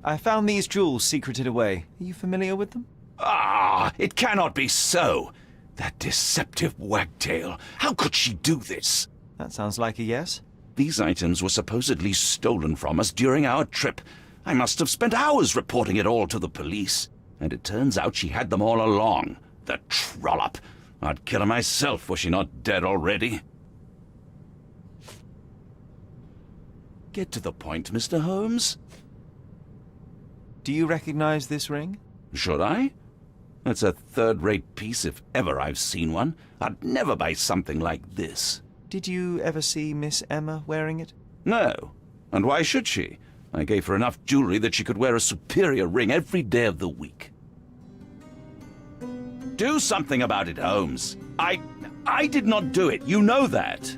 I found these jewels secreted away. Are you familiar with them? Ah, it cannot be so. That deceptive wagtail. How could she do this? That sounds like a yes. These items were supposedly stolen from us during our trip. I must have spent hours reporting it all to the police. And it turns out she had them all along. The trollop. I'd kill her myself were she not dead already. Get to the point, Mr. Holmes. Do you recognize this ring? Should I? It's a third-rate piece if ever I've seen one. I'd never buy something like this. Did you ever see Miss Emma wearing it? No. And why should she? I gave her enough jewelry that she could wear a superior ring every day of the week. Do something about it, Holmes. I did not do it. You know that.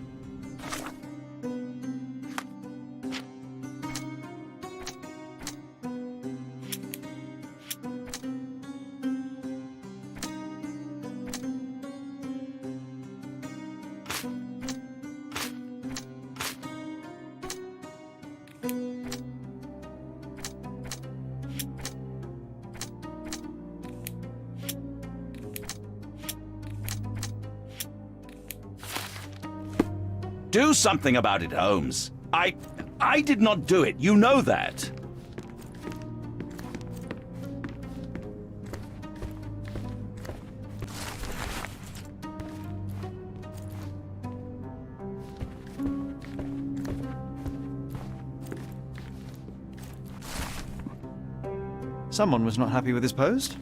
Do something about it, Holmes. I did not do it. You know that. Someone was not happy with his post.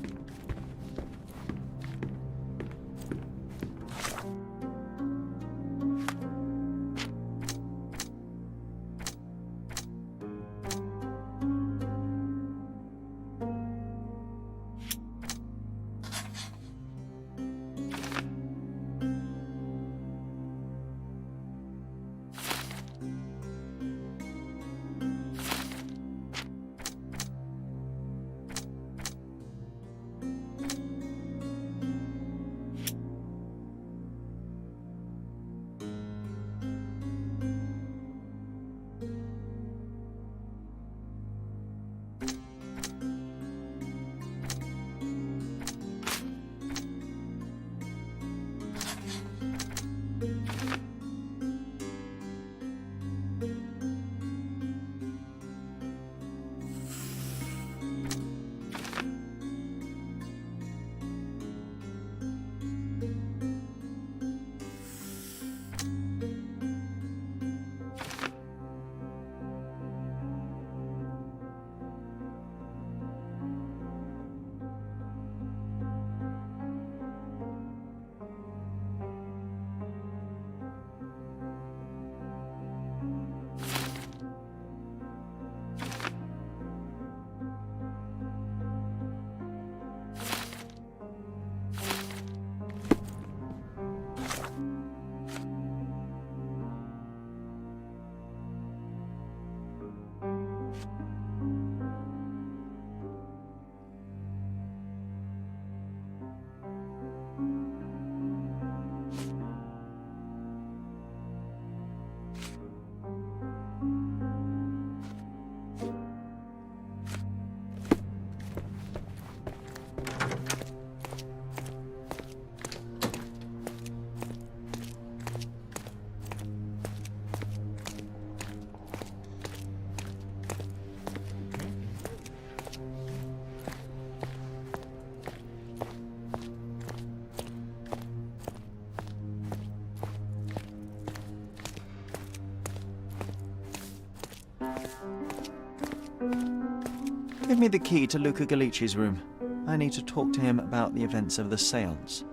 Give me the key to Luca Galici's room. I need to talk to him about the events of the séance.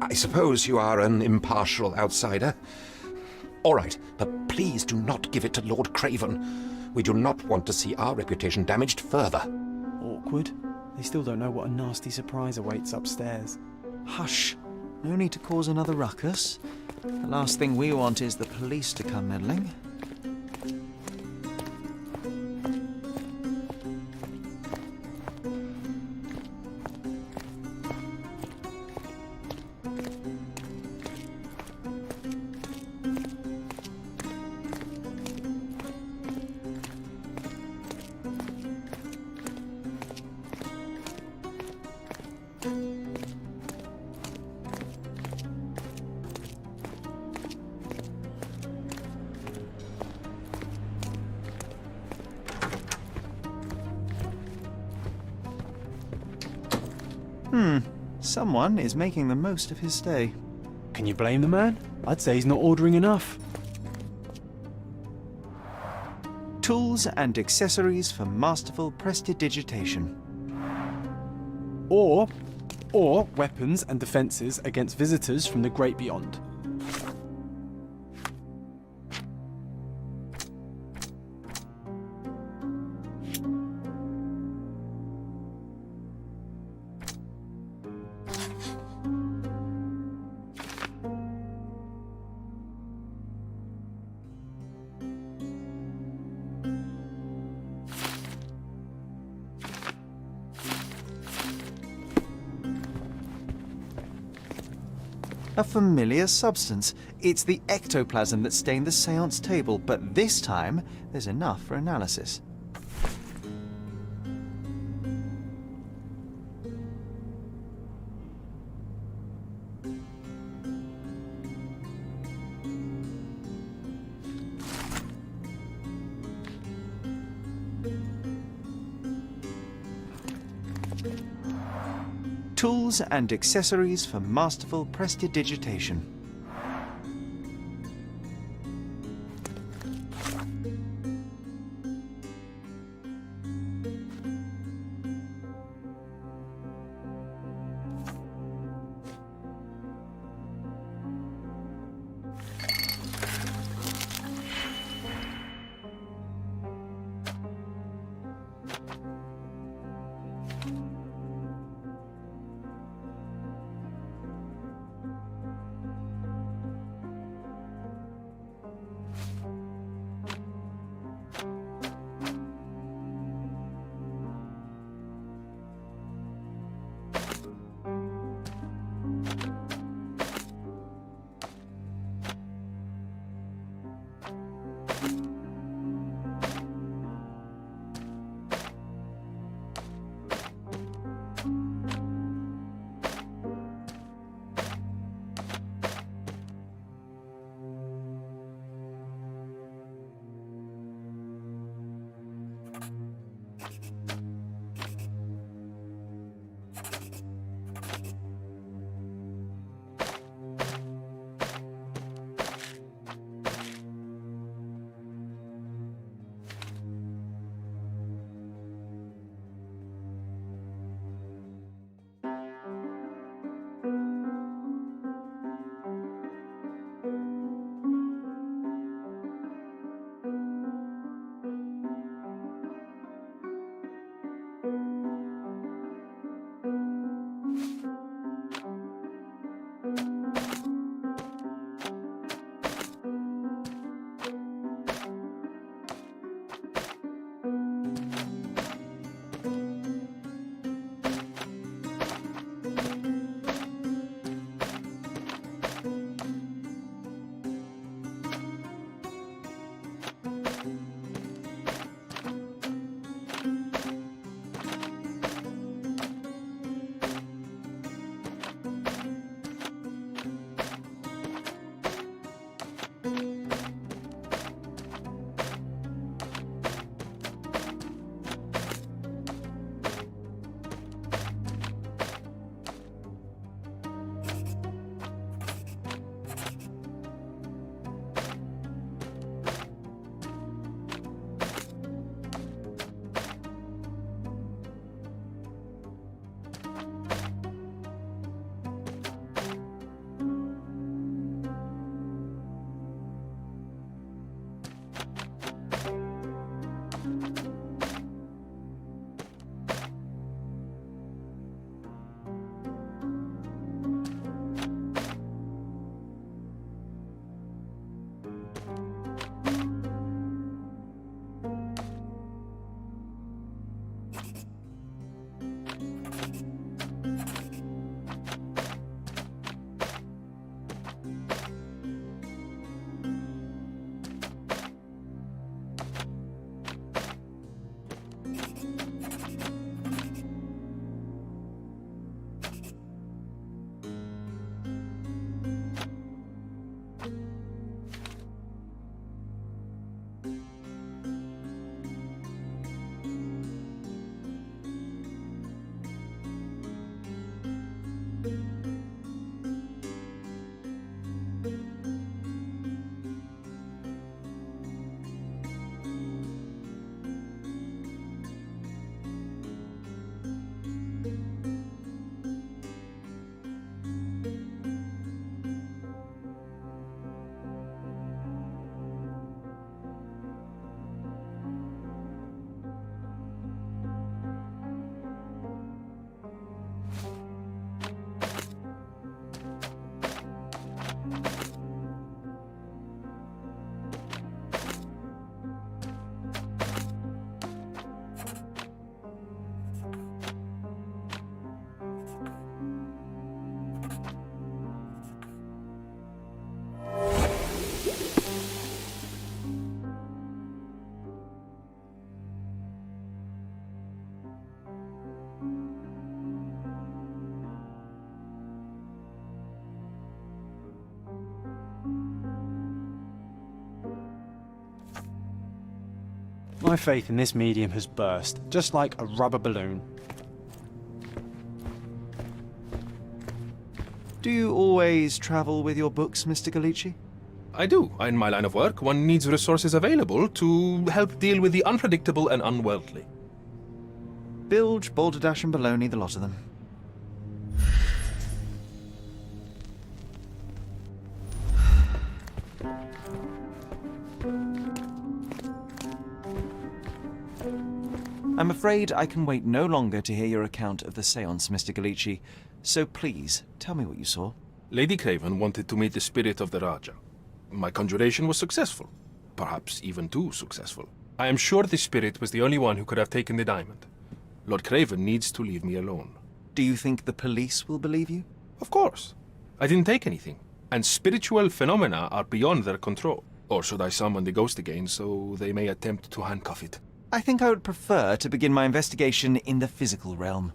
I suppose you are an impartial outsider. All right, but please do not give it to Lord Craven. We do not want to see our reputation damaged further. Awkward. They still don't know what a nasty surprise awaits upstairs. Hush. No need to cause another ruckus. The last thing we want is the police to come meddling. Someone is making the most of his stay. Can you blame the man? I'd say he's not ordering enough. Tools and accessories for masterful prestidigitation. Or weapons and defences against visitors from the great beyond. A familiar substance. It's the ectoplasm that stained the seance table, but this time there's enough for analysis. Tools and accessories for masterful prestidigitation. My faith in this medium has burst, just like a rubber balloon. Do you always travel with your books, Mr. Galici? I do. In my line of work, one needs resources available to help deal with the unpredictable and unworldly. Bilge, balderdash, and baloney, the lot of them. I'm afraid I can wait no longer to hear your account of the séance, Mr. Galici, so please, tell me what you saw. Lady Craven wanted to meet the spirit of the Raja. My conjuration was successful. Perhaps even too successful. I am sure the spirit was the only one who could have taken the diamond. Lord Craven needs to leave me alone. Do you think the police will believe you? Of course. I didn't take anything, and spiritual phenomena are beyond their control. Or should I summon the ghost again so they may attempt to handcuff it? I think I would prefer to begin my investigation in the physical realm.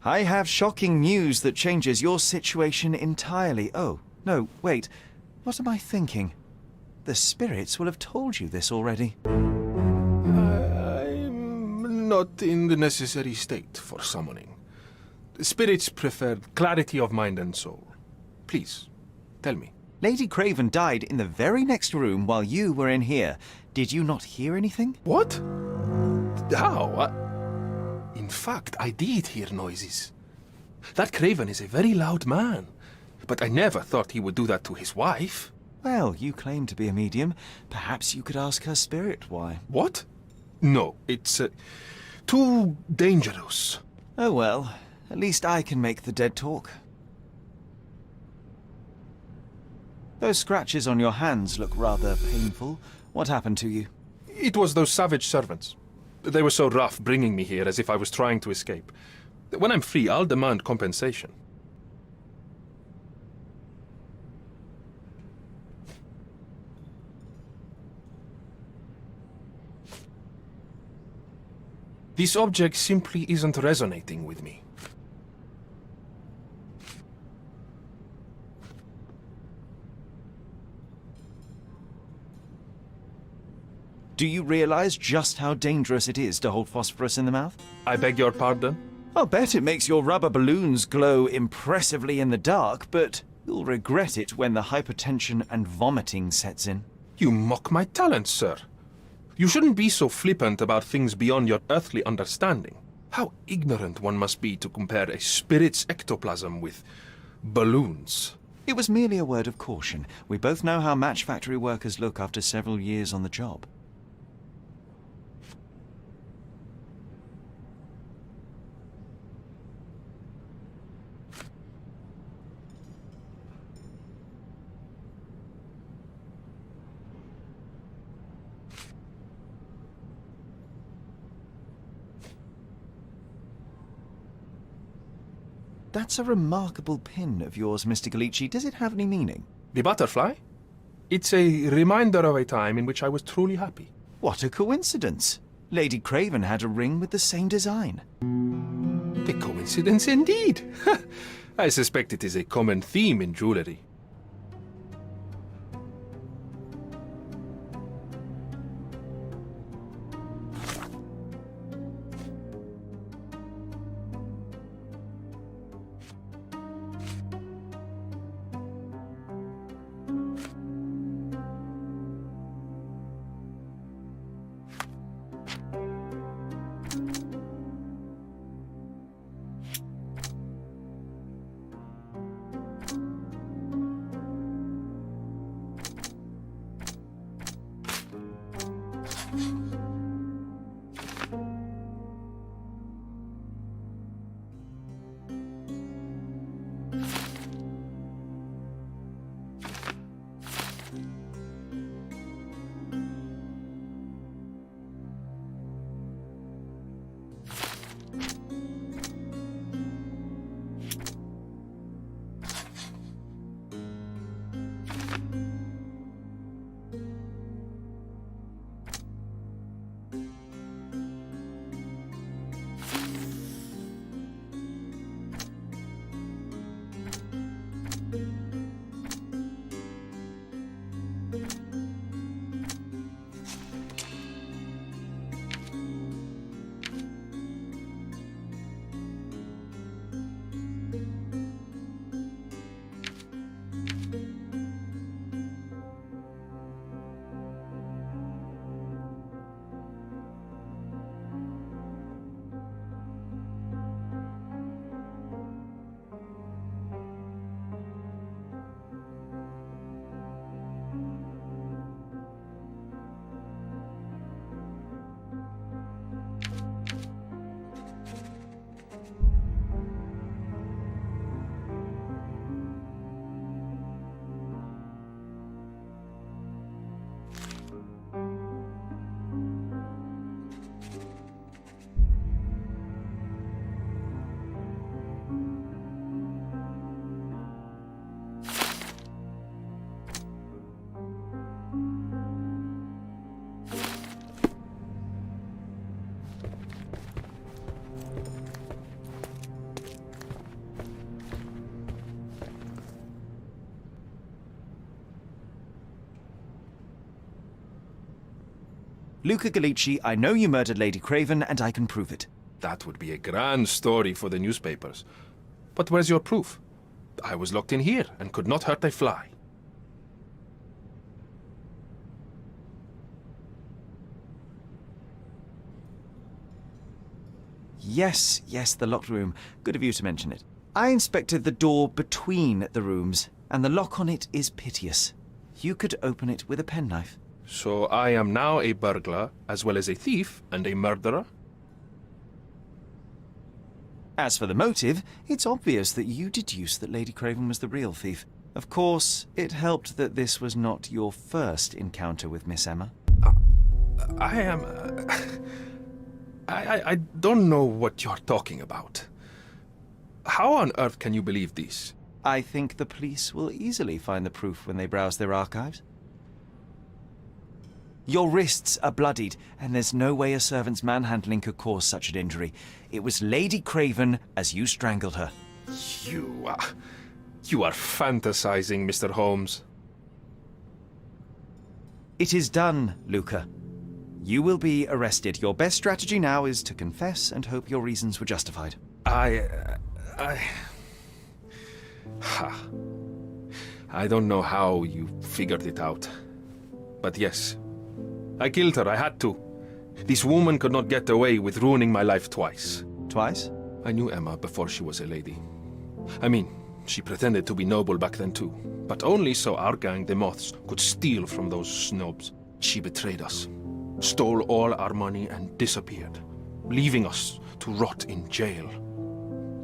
I have shocking news that changes your situation entirely. Oh, no, wait. What am I thinking? The spirits will have told you this already. I'm not in the necessary state for summoning. The spirits prefer clarity of mind and soul. Please, tell me. Lady Craven died in the very next room while you were in here. Did you not hear anything? What? How? In fact, I did hear noises. That Craven is a very loud man, but I never thought he would do that to his wife. Well, you claim to be a medium. Perhaps you could ask her spirit why. What? No, it's too dangerous. Oh well, at least I can make the dead talk. Those scratches on your hands look rather painful. What happened to you? It was those savage servants. They were so rough bringing me here as if I was trying to escape. When I'm free, I'll demand compensation. This object simply isn't resonating with me. Do you realize just how dangerous it is to hold phosphorus in the mouth? I beg your pardon? I'll bet it makes your rubber balloons glow impressively in the dark, but you'll regret it when the hypertension and vomiting sets in. You mock my talents, sir. You shouldn't be so flippant about things beyond your earthly understanding. How ignorant one must be to compare a spirit's ectoplasm with balloons. It was merely a word of caution. We both know how match factory workers look after several years on the job. That's a remarkable pin of yours, Mr. Galici. Does it have any meaning? The butterfly? It's a reminder of a time in which I was truly happy. What a coincidence. Lady Craven had a ring with the same design. A coincidence indeed. I suspect it is a common theme in jewellery. Luca Galici, I know you murdered Lady Craven, and I can prove it. That would be a grand story for the newspapers. But where's your proof? I was locked in here and could not hurt a fly. Yes, the locked room. Good of you to mention it. I inspected the door between the rooms, and the lock on it is piteous. You could open it with a penknife. So I am now a burglar, as well as a thief and a murderer? As for the motive, it's obvious that you deduced that Lady Craven was the real thief. Of course, it helped that this was not your first encounter with Miss Emma. I am... I don't know what you're talking about. How on earth can you believe this? I think the police will easily find the proof when they browse their archives. Your wrists are bloodied, and there's no way a servant's manhandling could cause such an injury. It was Lady Craven as you strangled her. You are fantasizing, Mr. Holmes. It is done, Luca. You will be arrested. Your best strategy now is to confess and hope your reasons were justified. I don't know how you figured it out. But yes, I killed her. I had to. This woman could not get away with ruining my life twice. Twice? I knew Emma before she was a lady. I mean, she pretended to be noble back then too. But only so our gang, the Moths, could steal from those snobs. She betrayed us, stole all our money and disappeared, leaving us to rot in jail.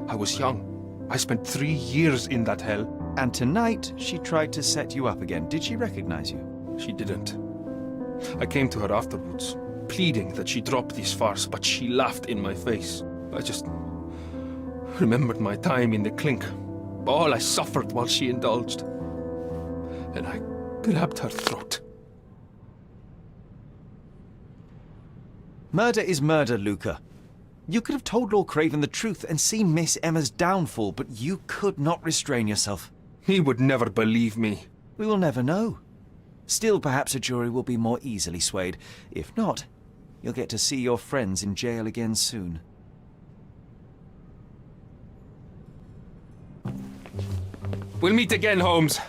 I was young. I spent 3 years in that hell. And tonight, she tried to set you up again. Did she recognize you? She didn't. I came to her afterwards, pleading that she drop this farce, but she laughed in my face. I just Remembered my time in the clink. All I suffered while she indulged. And I grabbed her throat. Murder is murder, Luca. You could have told Lord Craven the truth and seen Miss Emma's downfall, but you could not restrain yourself. He would never believe me. We will never know. Still, perhaps a jury will be more easily swayed. If not, you'll get to see your friends in jail again soon. We'll meet again, Holmes.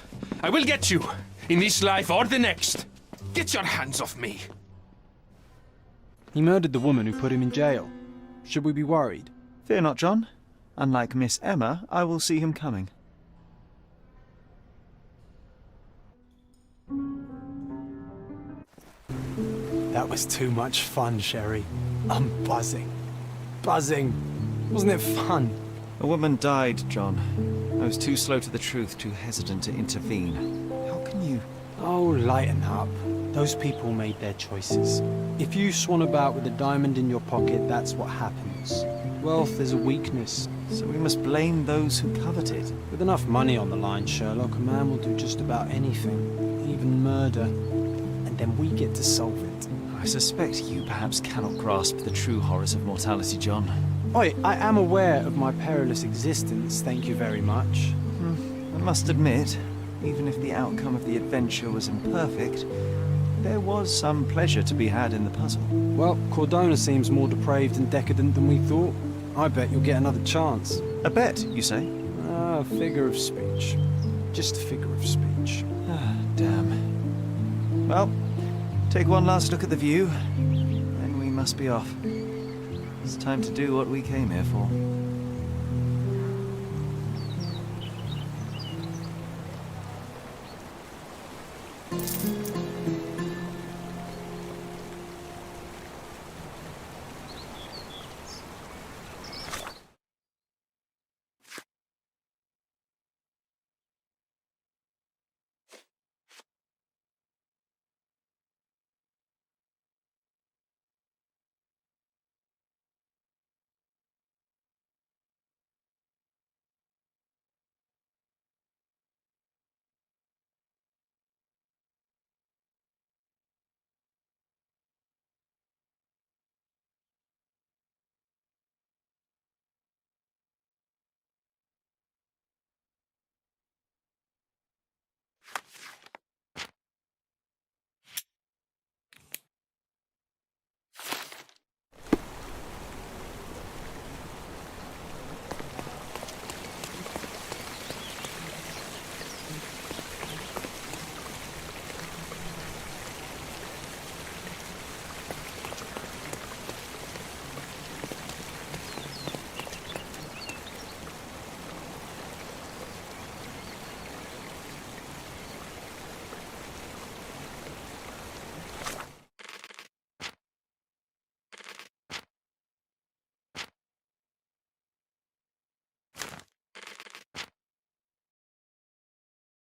I will get you, in this life or the next. Get your hands off me. He murdered the woman who put him in jail. Should we be worried? Fear not, John. Unlike Miss Emma, I will see him coming. That was too much fun, Sherry. I'm buzzing. Buzzing. Wasn't it fun? A woman died, John. I was too slow to the truth, too hesitant to intervene. How can you... Oh, lighten up. Those people made their choices. If you swan about with a diamond in your pocket, that's what happens. Wealth is a weakness. So we must blame those who covet it. With enough money on the line, Sherlock, a man will do just about anything. Even murder. And then we get to solve it. I suspect you perhaps cannot grasp the true horrors of mortality, John. Oi, I am aware of my perilous existence, thank you very much. I must admit, even if the outcome of the adventure was imperfect, there was some pleasure to be had in the puzzle. Well, Cordona seems more depraved and decadent than we thought. I bet you'll get another chance. A bet, you say? Ah, figure of speech. Just a figure of speech. Ah, damn. Well, take one last look at the view, then we must be off. It's time to do what we came here for.